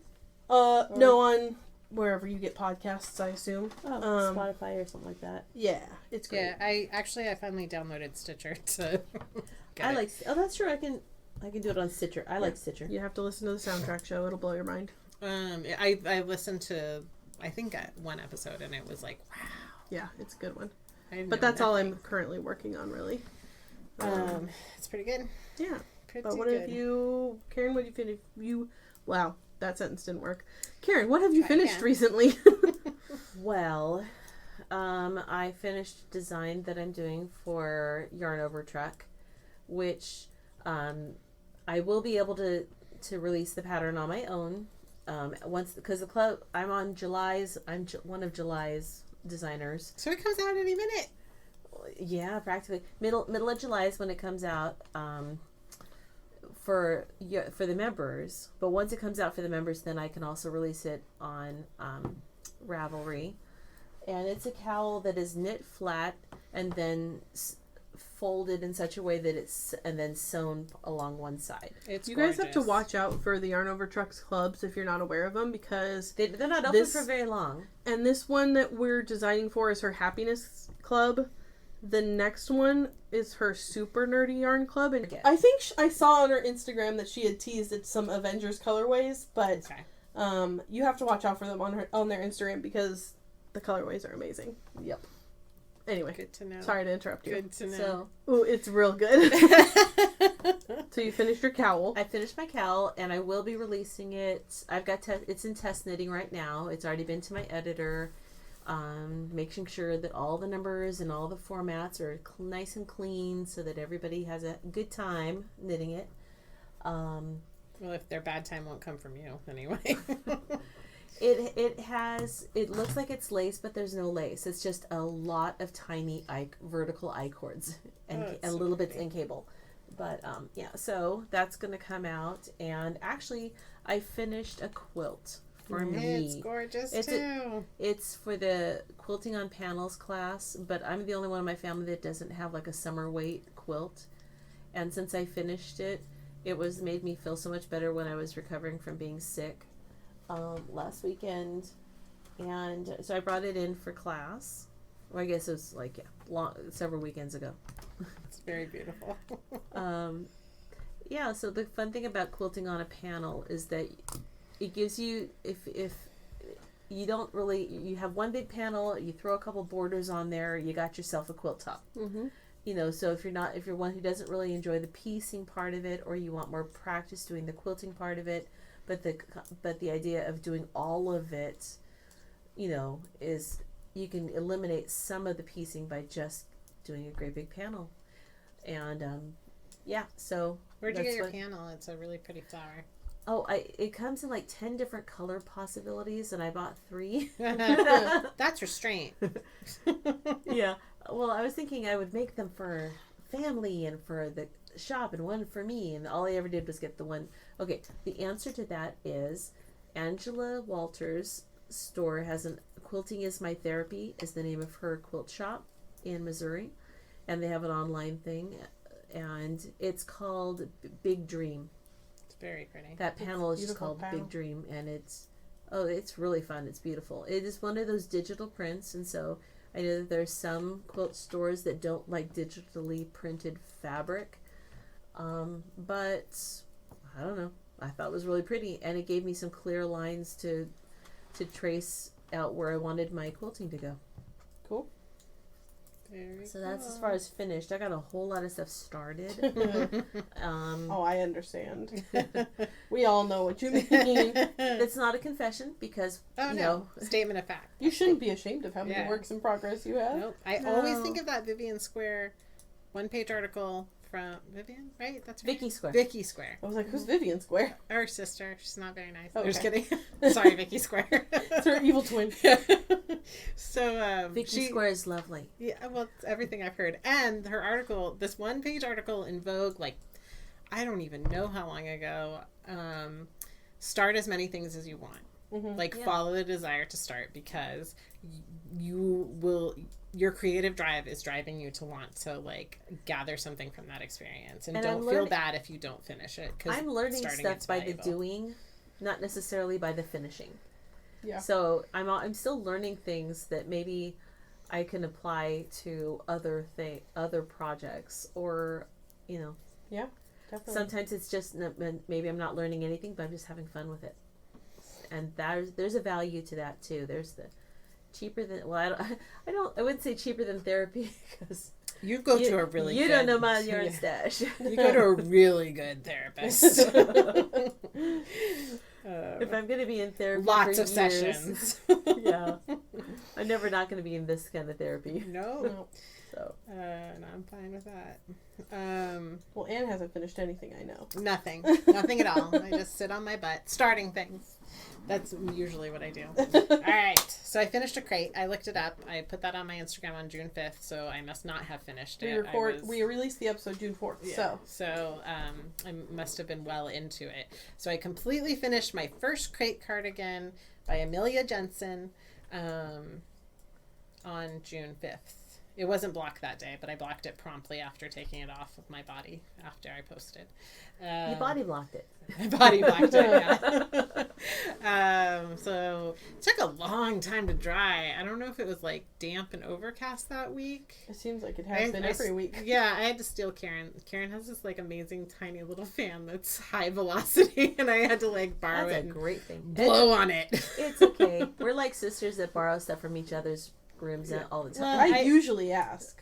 no, on wherever you get podcasts, I assume. Oh, Spotify or something like that. Yeah, it's great. Yeah, I finally downloaded Stitcher to. get I it. like. Oh, that's true. I can do it on Stitcher. I like Stitcher. You have to listen to the soundtrack show; it'll blow your mind. I listened to I think one episode and it was like wow. Yeah, it's a good one. I didn't But know that's all nothing. I'm currently working on, really. It's pretty good. Yeah. Pretty But what good. have you, Karen? What have you finished? Wow, that sentence didn't work. Karen, what have you Try finished again. recently? Well, I finished design that I'm doing for Yarn Over Truck, which I will be able to release the pattern on my own once because the club I'm on July's. I'm one of July's designers. So it comes out any minute. Yeah, practically middle of July is when it comes out for the members. But once it comes out for the members, then I can also release it on Ravelry. And it's a cowl that is knit flat and then folded in such a way that it's and then sewn along one side. It's You guys have to gorgeous. watch out for the Yarn Over Trucks clubs if you're not aware of them, because They're not open This- for very long. and this one that we're designing for is her Happiness Club. The next one is her Super Nerdy Yarn Club, and Okay. I think I saw on her Instagram that she had teased at some Avengers colorways, but Okay. you have to watch out for them on their Instagram because the colorways are amazing. Yep. Anyway, Good to know. sorry to interrupt you. Good to know. So Ooh, it's real good. So you finished your cowl. I finished my cowl and I will be releasing it. I've got it's in test knitting right now. It's already been to my editor, making sure that all the numbers and all the formats are nice and clean so that everybody has a good time knitting it. Well, if their bad time won't come from you anyway. It looks like it's lace, but there's no lace. It's just a lot of tiny vertical I cords and Oh, that's a so little bit pretty. in cable. But yeah, so that's gonna come out, and actually, I finished a quilt for me. It's gorgeous It's too. It's for the quilting on panels class, but I'm the only one in my family that doesn't have like a summer weight quilt. And since I finished it, it was made me feel so much better when I was recovering from being sick last weekend, and so I brought it in for class. Well, I guess it was like several weekends ago. It's very beautiful. Yeah, so the fun thing about quilting on a panel is that it gives you, if you don't really, you have one big panel, you throw a couple borders on there, you got yourself a quilt top. Mm-hmm. You know, so if you're one who doesn't really enjoy the piecing part of it, or you want more practice doing the quilting part of it, but the idea of doing all of it, you know, is you can eliminate some of the piecing by just doing a great big panel. And yeah, so Where'd you get your panel? It's a really pretty flower. Oh, it comes in like 10 different color possibilities, and I bought 3. That's restraint. Yeah. Well, I was thinking I would make them for family and for the shop, and one for me, and all I ever did was get the one. Okay, the answer to that is Angela Walters' store has Quilting is My Therapy is the name of her quilt shop in Missouri, and they have an online thing, and it's called Big Dream. It's very pretty. That panel is just called Big Dream, and it's really fun. It's beautiful. It is one of those digital prints, and so I know that there's some quilt stores that don't like digitally printed fabric, but I don't know. I thought it was really pretty, and it gave me some clear lines to trace out where I wanted my quilting to go. Cool. Very So that's as far as finished. I got a whole lot of stuff started. Oh, I understand. We all know what you mean. It's not a confession because you know, statement of fact. You shouldn't be ashamed of how many works in progress you have. Nope. I always think of that Vivian Square one-page article from Vivian, right? That's right. Vicky Square. Vicky Square. I was like, who's Vivian Square? Our sister. She's not very nice. Oh, I'm just okay. kidding. Sorry, Vicky Square. It's her evil twin. So Vicky Square is lovely. Yeah, well, it's everything I've heard. And her article, this one-page article in Vogue, like, I don't even know how long ago, start as many things as you want. Mm-hmm. Like, follow the desire to start, because your creative drive is driving you to want to, like, gather something from that experience. And don't feel bad if you don't finish it. I'm learning stuff by the doing, not necessarily by the finishing. Yeah. So I'm still learning things that maybe I can apply to other projects, or, you know. Yeah, definitely. Sometimes it's just maybe I'm not learning anything, but I'm just having fun with it. And there's a value to that too. There's the cheaper than, well, I wouldn't say cheaper than therapy, because you go to a really you good, don't know my yarn stash. You go to a really good therapist. If I'm going to be in therapy lots for of years, sessions. Yeah, I'm never not going to be in this kind of therapy. No. So and I'm fine with that. Well, Anne hasn't finished anything, I know. Nothing at all. I just sit on my butt starting things. That's usually what I do. All right, so I finished a crate. I looked it up. I put that on my Instagram on June 5th, so I must not have finished it. We released the episode June 4th, yeah, so I must have been well into it. So I completely finished my first crate cardigan by Amelia Jensen on June 5th. It wasn't blocked that day, but I blocked it promptly after taking it off of my body after I posted. you body blocked it. I body blocked it, yeah. So it took a long time to dry. I don't know if it was like damp and overcast that week. It seems like it has been every week. Yeah, I had to steal Karin. Karin has this like amazing tiny little fan that's high velocity, and I had to like borrow it. That's a great thing. Blow on it. It's okay. We're like sisters that borrow stuff from each other's rooms all the time. Well, I usually ask.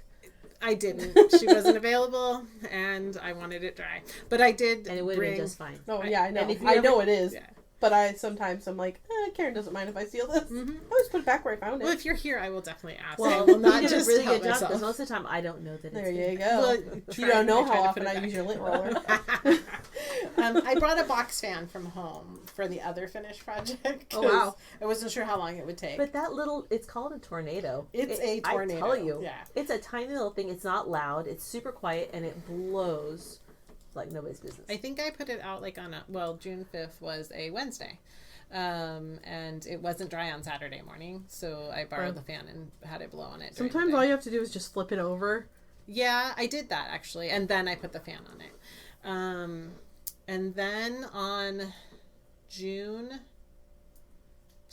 I didn't. She wasn't available, and I wanted it dry. But I did. And it would have been just fine. Oh, yeah, I know. And if I know it is. Yeah. But I'm like, Karin doesn't mind if I steal this. Mm-hmm. I always put it back where I found it. Well, if you're here, I will definitely ask. Well, I will not you did just a really help good job, myself. because most of the time I don't know that it's there you there. go. Well, you don't know I how try to often put it I back. use your lint roller. I brought a box fan from home for the other finished project. Oh, wow. I wasn't sure how long it would take. But that it's called a tornado. It's a tornado. I tell you. Yeah. It's a tiny little thing. It's not loud. It's super quiet, and it blows like nobody's business. I think I put it out like on June 5th was a Wednesday. And it wasn't dry on Saturday morning, so I borrowed the fan and had it blow on it. Sometimes all you have to do is just flip it over. Yeah, I did that actually, and then I put the fan on it. And then on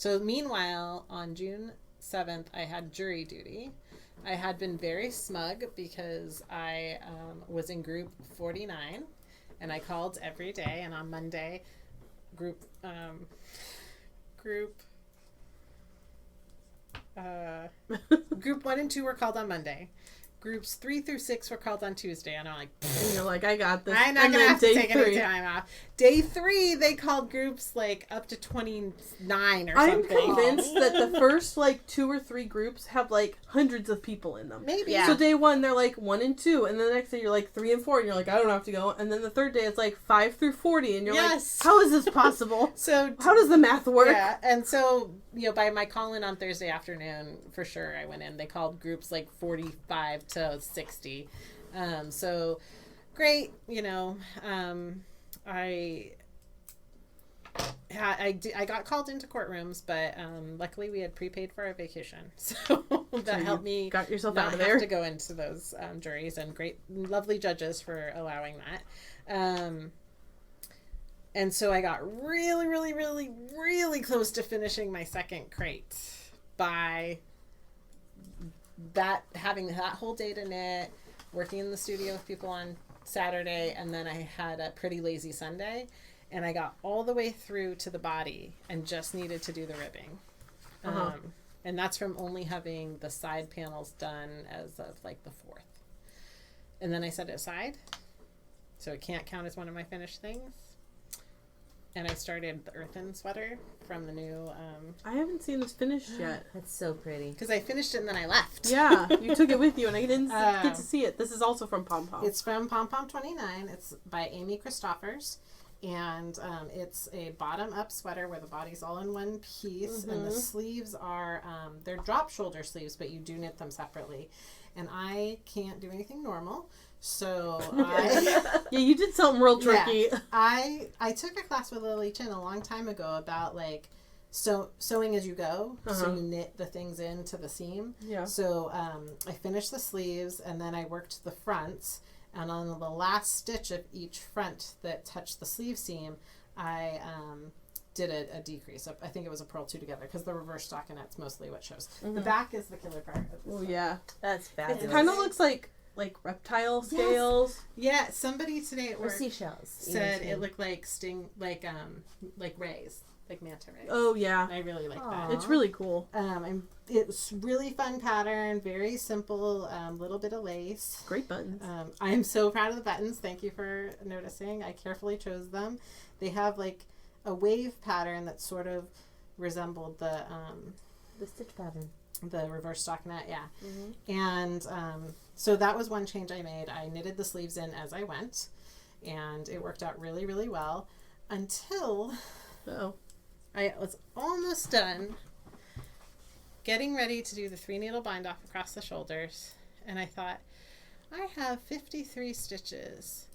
meanwhile, on June 7th, I had jury duty. I had been very smug because I was in group 49, and I called every day, and on Monday, group 1 and 2 were called on Monday. Groups 3 through 6 were called on Tuesday, and I'm like, and you're like, I got this. I'm not gonna have to take any time off. Day 3, they called groups like up to 29 or something. I'm convinced that the first like 2 or 3 groups have like hundreds of people in them. Maybe. Yeah. So day 1 they're like 1 and 2, and then the next day you're like 3 and 4, and you're like, I don't have to go. And then the third day it's like 5 through 40, and you're Yes. like, how is this possible? So How does the math work? Yeah, and so by my call in on Thursday afternoon, for sure I went in. They called groups like 45 to 60. So great, I got called into courtrooms, but luckily we had prepaid for our vacation, so that helped me got yourself not out of have there to go into those juries, and great, lovely judges for allowing that. And so I got really, really, really, really close to finishing my second crate by having that whole day to knit, working in the studio with people on Saturday, and then I had a pretty lazy Sunday, and I got all the way through to the body and just needed to do the ribbing. And that's from only having the side panels done as of like the 4th. And then I set it aside, so it can't count as one of my finished things. And I started the earthen sweater from the new... I haven't seen this finished yet. That's so pretty. Because I finished it and then I left. Yeah, you took it with you, and I didn't get to see it. This is also from Pom Pom. It's from Pom Pom 29. It's by Amy Christophers. And it's a bottom-up sweater where the body's all in one piece. Mm-hmm. And the sleeves are... they're drop shoulder sleeves, but you do knit them separately. And I can't do anything normal. So yeah, you did something real tricky. Yeah, I took a class with Lily Chin a long time ago about like sewing as you go. So you knit the things into the seam. Yeah. So I finished the sleeves, and then I worked the fronts, and on the last stitch of each front that touched the sleeve seam, I did a decrease. I think it was a purl 2 together, because the reverse stockinette's mostly what shows. Mm-hmm. The back is the killer part. Oh yeah, that's fabulous. It kind of looks like reptile scales. Yes. Yeah, somebody today at work seashells said it looked like rays, like manta rays. Oh yeah, I really like that. It's really cool. It's really fun pattern, very simple, little bit of lace. Great buttons. I'm so proud of the buttons. Thank you for noticing. I carefully chose them. They have like a wave pattern that sort of resembled the stitch pattern. The reverse stockinette, yeah. Mm-hmm. And so that was one change I made. I knitted the sleeves in as I went, and it worked out really, really well until I was almost done getting ready to do the 3-needle bind off across the shoulders, and I thought, I have 53 stitches,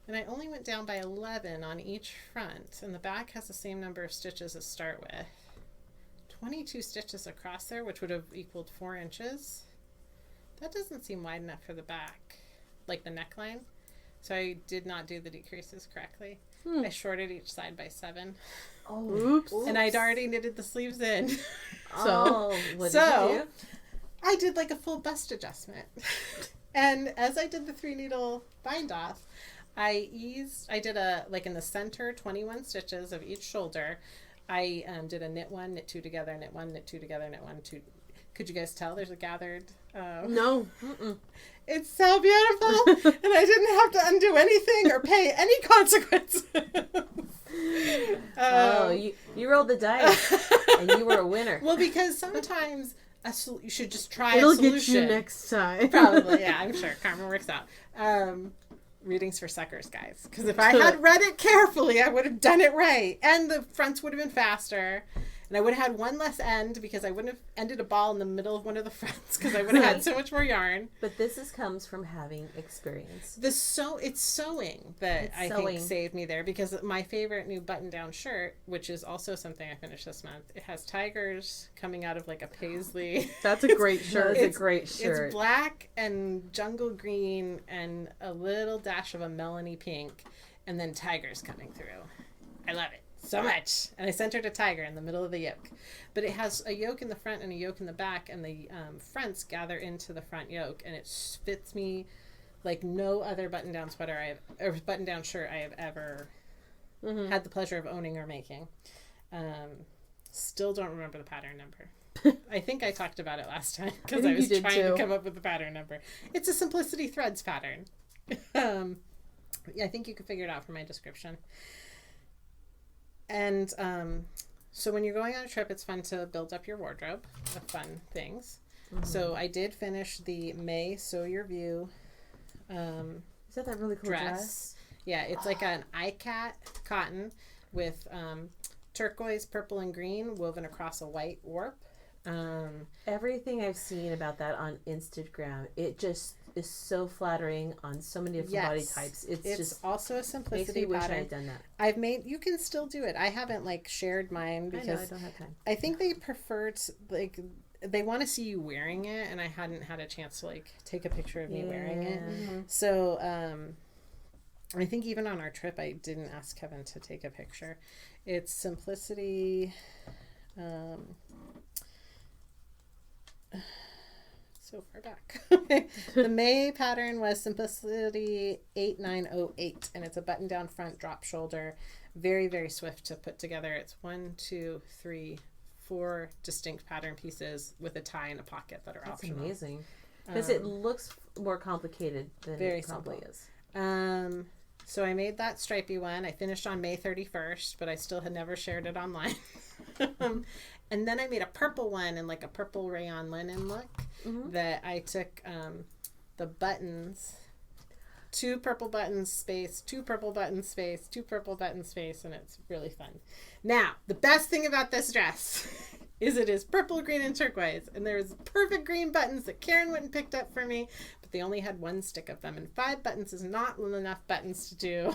and I only went down by 11 on each front, and the back has the same number of stitches to start with. 22 stitches across there, which would have equaled 4 inches. That doesn't seem wide enough for the back, like the neckline. So I did not do the decreases correctly. I shorted each side by 7. Oh, oops. And I'd already knitted the sleeves in. What did you do? I did like a full bust adjustment. And as I did the 3-needle bind off, I did in the center, 21 stitches of each shoulder. I did a knit 1, knit 2 together, knit 1, knit 2 together, knit 1, 2. Could you guys tell there's a gathered? No. It's so beautiful, and I didn't have to undo anything or pay any consequences. You rolled the dice, and you were a winner. Well, because sometimes you should just try It'll a solution. Get you next time. Probably, yeah, I'm sure. Karma works out. Readings for suckers, guys. Because if I had read it carefully, I would have done it right. And the fronts would have been faster. And I would have had one less end because I wouldn't have ended a ball in the middle of one of the fronts because I would have had so much more yarn. But comes from having experience. It's sewing that I think saved me there, because my favorite new button-down shirt, which is also something I finished this month, it has tigers coming out of like a paisley. That's a great shirt. It's a great shirt. It's black and jungle green and a little dash of a melony pink, and then tigers coming through. I love it so much. And I centered a tiger in the middle of the yoke. But it has a yoke in the front and a yoke in the back, and the fronts gather into the front yoke, and it fits me like no other button-down button-down shirt I have ever had the pleasure of owning or making. Still don't remember the pattern number. I think I talked about it last time because I was trying to come up with the pattern number. It's a Simplicity Threads pattern. I think you can figure it out from my description. And so when you're going on a trip, it's fun to build up your wardrobe of fun things. So I did finish the May Sew Your View Is that really cool dress? Yeah, it's like an iCat cotton with turquoise, purple, and green woven across a white warp. Everything I've seen about that on Instagram, it just is so flattering on so many different body types. It's just also a simplicity makes me wish pattern. I had done that. You can still do it. I haven't like shared mine because I don't have time. I think they prefer to, like, they want to see you wearing it, and I hadn't had a chance to like take a picture of me wearing it. So I think even on our trip I didn't ask Kevin to take a picture. It's Simplicity so far back. The May pattern was Simplicity 8908, and it's a button down front, drop shoulder, very, very swift to put together. It's 4 distinct pattern pieces with a tie and a pocket that are optional. That's amazing. Because it looks more complicated than it probably is. So I made that stripy one. I finished on May 31st, but I still had never shared it online. And then I made a purple one in like a purple rayon linen look that I took the buttons, 2 purple buttons space, 2 purple buttons space, 2 purple buttons space, and it's really fun. Now, the best thing about this dress is it is purple, green, and turquoise, and there's perfect green buttons that Karin went and picked up for me, but they only had 1 stick of them, and 5 buttons is not enough buttons to do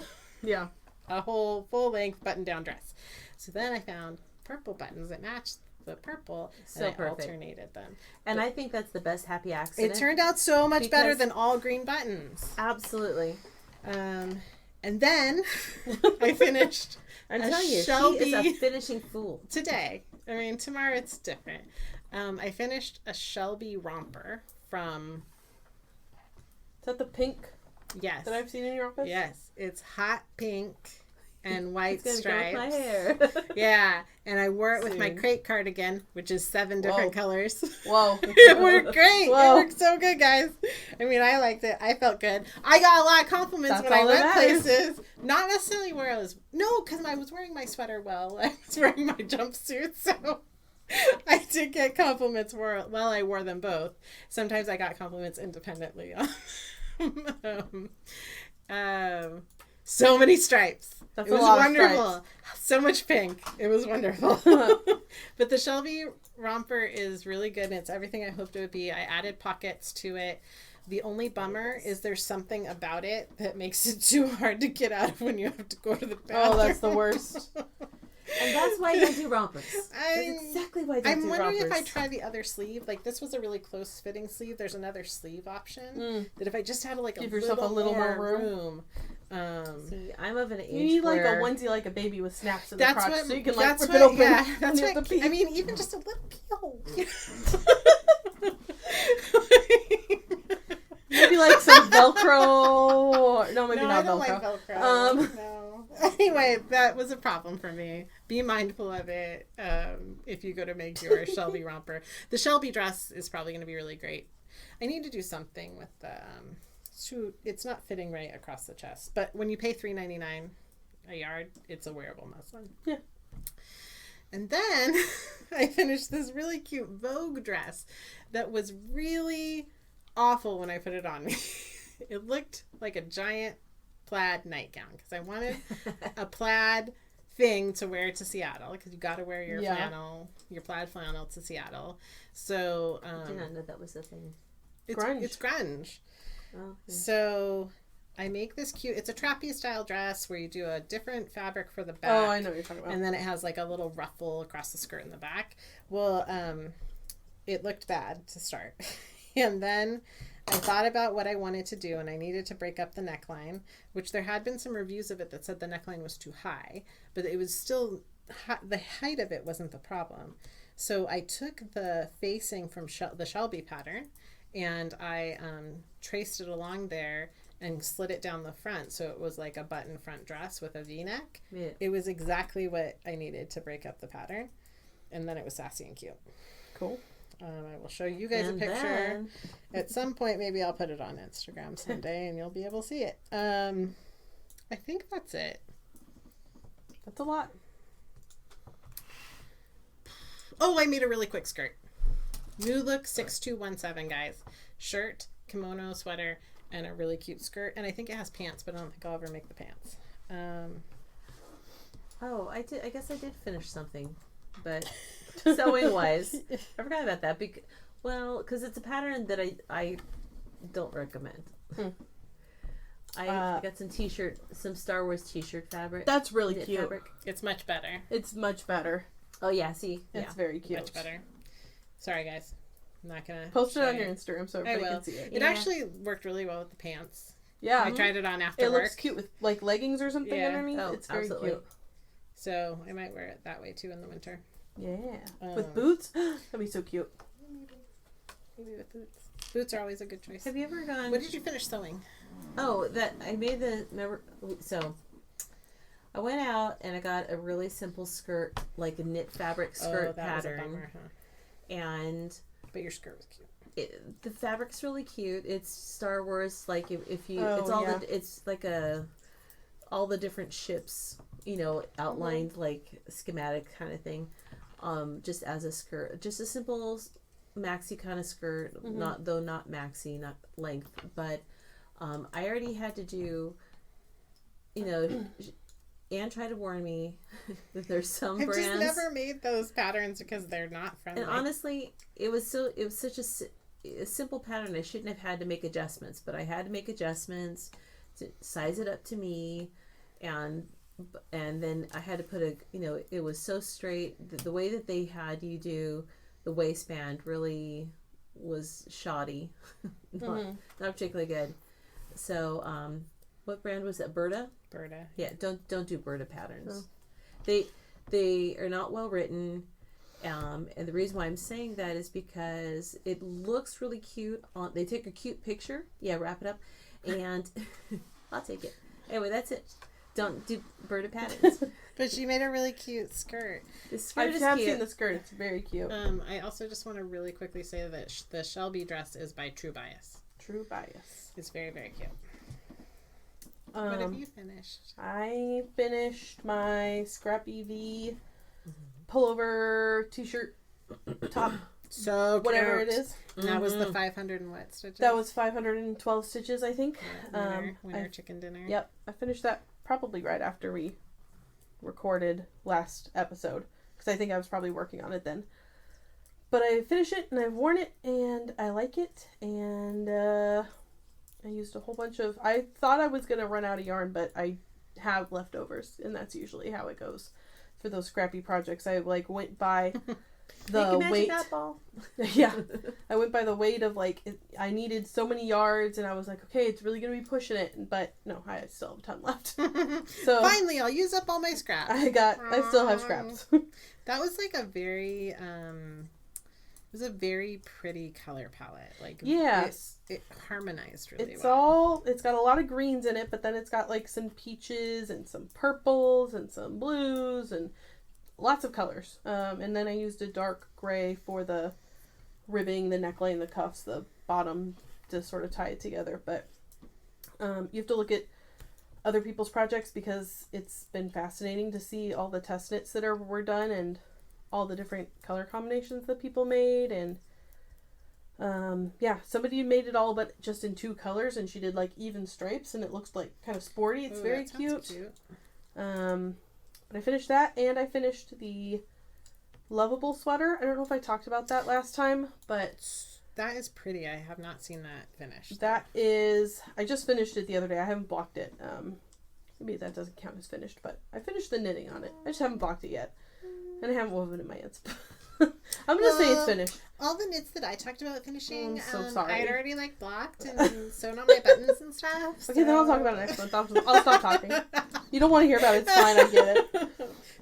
a whole full-length button-down dress. So then I found purple buttons that matched the purple, and I alternated them. And I think that's the best happy accident. It turned out so much better than all green buttons. Absolutely. And then I finished I'm telling you, Shelby she is a finishing fool. today. I mean, tomorrow it's different. I finished a Shelby romper from... Is that the pink Yes. that I've seen in your office? Yes. It's hot pink and white It's stripes. gonna go with my hair. Yeah. And I wore it with my crepe cardigan, which is 7 different colors. Whoa. It worked great. Whoa. It worked so good, guys. I mean, I liked it. I felt good. I got a lot of compliments when I went places. Not necessarily where I was... No, because I was wearing my sweater well. I was wearing my jumpsuit, so... I did get compliments while I wore them both. Sometimes I got compliments independently. So many stripes. That's it was a lot wonderful. Of stripes. So much pink. It was wonderful. But the Shelby romper is really good, and it's everything I hoped it would be. I added pockets to it. The only bummer is there's something about it that makes it too hard to get out of when you have to go to the bathroom. Oh, that's the worst. And that's why I don't do rompers. That's exactly why I don't do rompers. I'm wondering if I try the other sleeve. Like, this was a really close fitting sleeve. There's another sleeve option that if I just had like give yourself a little more room. See, I'm of an age you need like where... a onesie, like a baby with snaps in That's the crotch, what, so you can that's like what, rip it open. Yeah, that's when you have what. to pee. I mean, even just a little peel. Maybe like some Velcro. No, maybe not I don't Velcro. like Velcro. No. Anyway, that was a problem for me. Be mindful of it if you go to make your Shelby romper. The Shelby dress is probably going to be really great. I need to do something with the shoot. It's not fitting right across the chest, but when you pay $3.99 a yard, it's a wearable muslin. Yeah. And then I finished this really cute Vogue dress that was really awful when I put it on me. It looked like a giant plaid nightgown because I wanted a plaid thing to wear to Seattle because you got to wear your Yeah. flannel, your plaid flannel to Seattle. So I did not know that was a thing. Grunge. It's grunge. Oh, yeah. So I make this cute. It's a trappy style dress where you do a different fabric for the back. Oh, I know what you're talking about. And then it has like a little ruffle across the skirt in the back. Well, it looked bad to start. And then I thought about what I wanted to do, and I needed to break up the neckline, which there had been some reviews of it that said the neckline was too high, but it was still, the height of it wasn't the problem. So I took the facing from the Shelby pattern, and I traced it along there and slid it down the front so it was like a button front dress with a v-neck. Yeah. It was exactly what I needed to break up the pattern, and then it was sassy and cute. Cool. I will show you guys And a picture then- at some point. Maybe I'll put it on Instagram someday and you'll be able to see it. I think that's it. That's a lot. Oh, I made a really quick skirt. New look 6217, guys. Shirt, kimono, sweater, and a really cute skirt. And I think it has pants, but I don't think I'll ever make the pants. Oh, I guess I did finish something, but sewing wise, I forgot about that. Because it's a pattern that I don't recommend. I got some Star Wars T-shirt fabric. That's really knit cute. fabric. It's much better. It's much better. Oh yeah, see, It's very cute. Much better. Sorry, guys. I'm not going to Post it show on you. your Instagram so I everybody will. can see it. It Yeah. actually worked really well with the pants. Yeah. I tried it on after It work. looks cute with like leggings or something Yeah. underneath. Oh, It's very absolutely. cute. So I might wear it that way too in the winter. Yeah. Um, With boots? That'd be so cute. Maybe with boots. Boots are always a good choice. Have you ever gone? What did you finish sewing? Oh, that I made so I went out and I got a really simple skirt, like a knit fabric skirt that was a pattern, bummer, huh? and But your skirt was cute. the fabric's really cute. It's Star Wars, like if you, Oh, it's all yeah. it's like all the different ships, outlined like schematic kind of thing, just as a skirt, just a simple maxi kind of skirt, not maxi, not length, but I already had to do, Anne tried to warn me that there's some I've brands. just never made those patterns because they're not friendly. And honestly, it was such a simple pattern. I shouldn't have had to make adjustments, but I had to make adjustments to size it up to me, and then I had to put it was so straight. The way that they had you do the waistband really was shoddy, not particularly good. So, what brand was that? Berta? Berta. Yeah, don't do Berta patterns. They are not well written, and the reason why I'm saying that is because it looks really cute. They take a cute picture. Yeah, wrap it up, and I'll take it. Anyway, that's it. Don't do Berta patterns. But she made a really cute skirt. The skirt I is have cute. seen the skirt. It's very cute. I also just want to really quickly say that the Shelby dress is by True Bias. True bias. It's very, very cute. What have you finished? I finished my Scrappy V pullover t-shirt top, So whatever cute. it is. And that was the 500 and what stitches? That was 512 stitches, I think. Yeah, winter I- chicken dinner. Yep, I finished that probably right after we recorded last episode because I think I was probably working on it then. But I finished it and I've worn it and I like it, and I used a whole bunch of. I thought I was gonna run out of yarn, but I have leftovers, and that's usually how it goes for those scrappy projects. I went by the weight. Yeah, I went by the weight of I needed so many yards, and I was like, okay, it's really gonna be pushing it, but no, I still have a ton left. So Finally, I'll use up all my scraps. I still have scraps. That was like a very it was a very pretty color palette. Yes. It harmonized really It's well. it's got a lot of greens in it, but then it's got some peaches and some purples and some blues and lots of colors. And then I used a dark gray for the ribbing, the neckline, the cuffs, the bottom to sort of tie it together. But you have to look at other people's projects because it's been fascinating to see all the test knits that were done and all the different color combinations that people made. And somebody made it all but just in 2 colors, and she did even stripes, and it looks kind of sporty. It's Ooh, very that sounds cute. But I finished that, and I finished the Lovable sweater. I don't know if I talked about that last time, but That is pretty. I have not seen that finished. that is, I just finished it the other day. I haven't blocked it. Maybe that doesn't count as finished, but I finished the knitting on it. I just haven't blocked it yet. And I haven't woven in my ends. I'm going to say it's finished. All the knits that I talked about finishing, I'm so sorry. I had already like blocked and sewn on my buttons and stuff. Okay, then I'll talk about it next month. I'll stop talking. You don't want to hear about it. It's fine. I get it.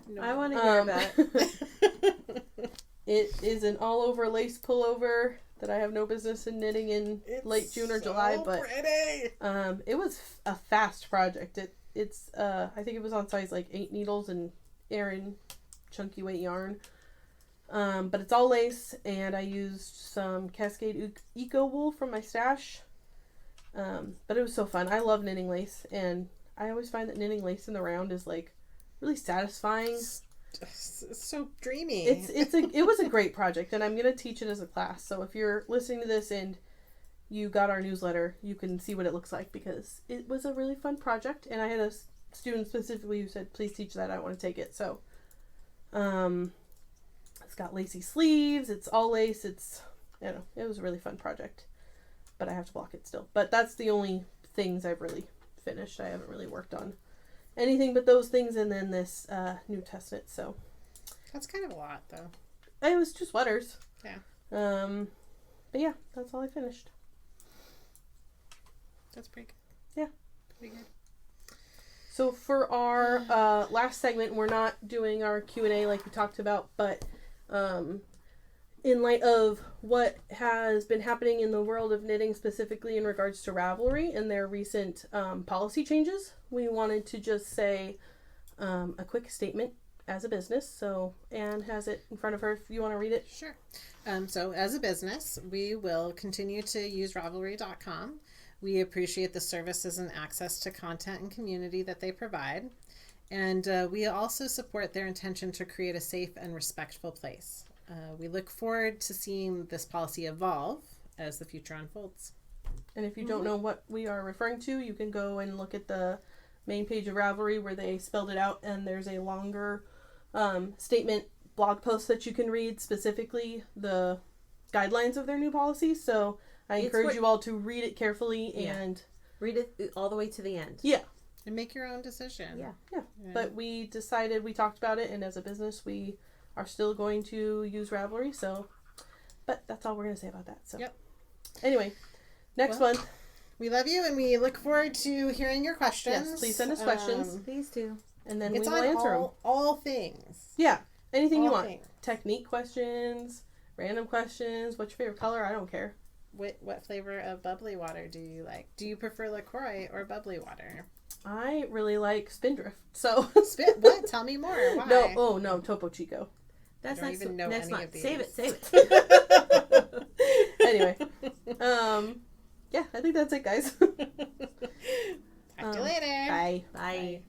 No. I want to hear about it. It is an all-over lace pullover that I have no business in knitting in late June or July, but pretty. it was a fast project. It's I think it was on size like 8 needles and Aran chunky weight yarn. But it's all lace, and I used some Cascade Eco wool from my stash. But it was so fun. I love knitting lace, and I always find that knitting lace in the round is like really satisfying. It's so dreamy. It was a great project, and I'm gonna teach it as a class. So if you're listening to this and you got our newsletter, you can see what it looks like, because it was a really fun project, and I had a student specifically who said, "Please teach that. I want to take it." So, it's got lacy sleeves. It's all lace. It was a really fun project, but I have to block it still. But that's the only things I've really finished. I haven't really worked on anything but those things, and then this New Testament. So That's kind of a lot, though. it was 2 sweaters. Yeah. But yeah, that's all I finished. That's pretty good. Yeah. Pretty good. So for our last segment, we're not doing our Q&A like we talked about, but in light of what has been happening in the world of knitting, specifically in regards to Ravelry and their recent policy changes, we wanted to just say a quick statement as a business. So Anne has it in front of her if you want to read it. Sure. So as a business, we will continue to use Ravelry.com. We appreciate the services and access to content and community that they provide. And we also support their intention to create a safe and respectful place. We look forward to seeing this policy evolve as the future unfolds. And if you don't know what we are referring to, you can go and look at the main page of Ravelry where they spelled it out, and there's a longer statement blog post that you can read, specifically the guidelines of their new policy. So I encourage you all to read it carefully and read it all the way to the end. Yeah. And make your own decision. Yeah. But we talked about it, and as a business, we are still going to use Ravelry. So, but that's all we're going to say about that. So, Yep. Anyway, next one. We love you, and we look forward to hearing your questions. Yes, please send us questions. Please do. And then It's we will on answer them. all things. Yeah. Anything you All want. things. Technique questions, random questions. What's your favorite color? I don't care. What flavor of bubbly water do you like? Do you prefer LaCroix or bubbly water? I really like Spindrift. So What? Tell me more. Why? No, Topo Chico. That's I don't next. even know next any month. of these. Save it. Anyway, yeah, I think that's it, guys. Talk to you later. Bye. Bye. Bye.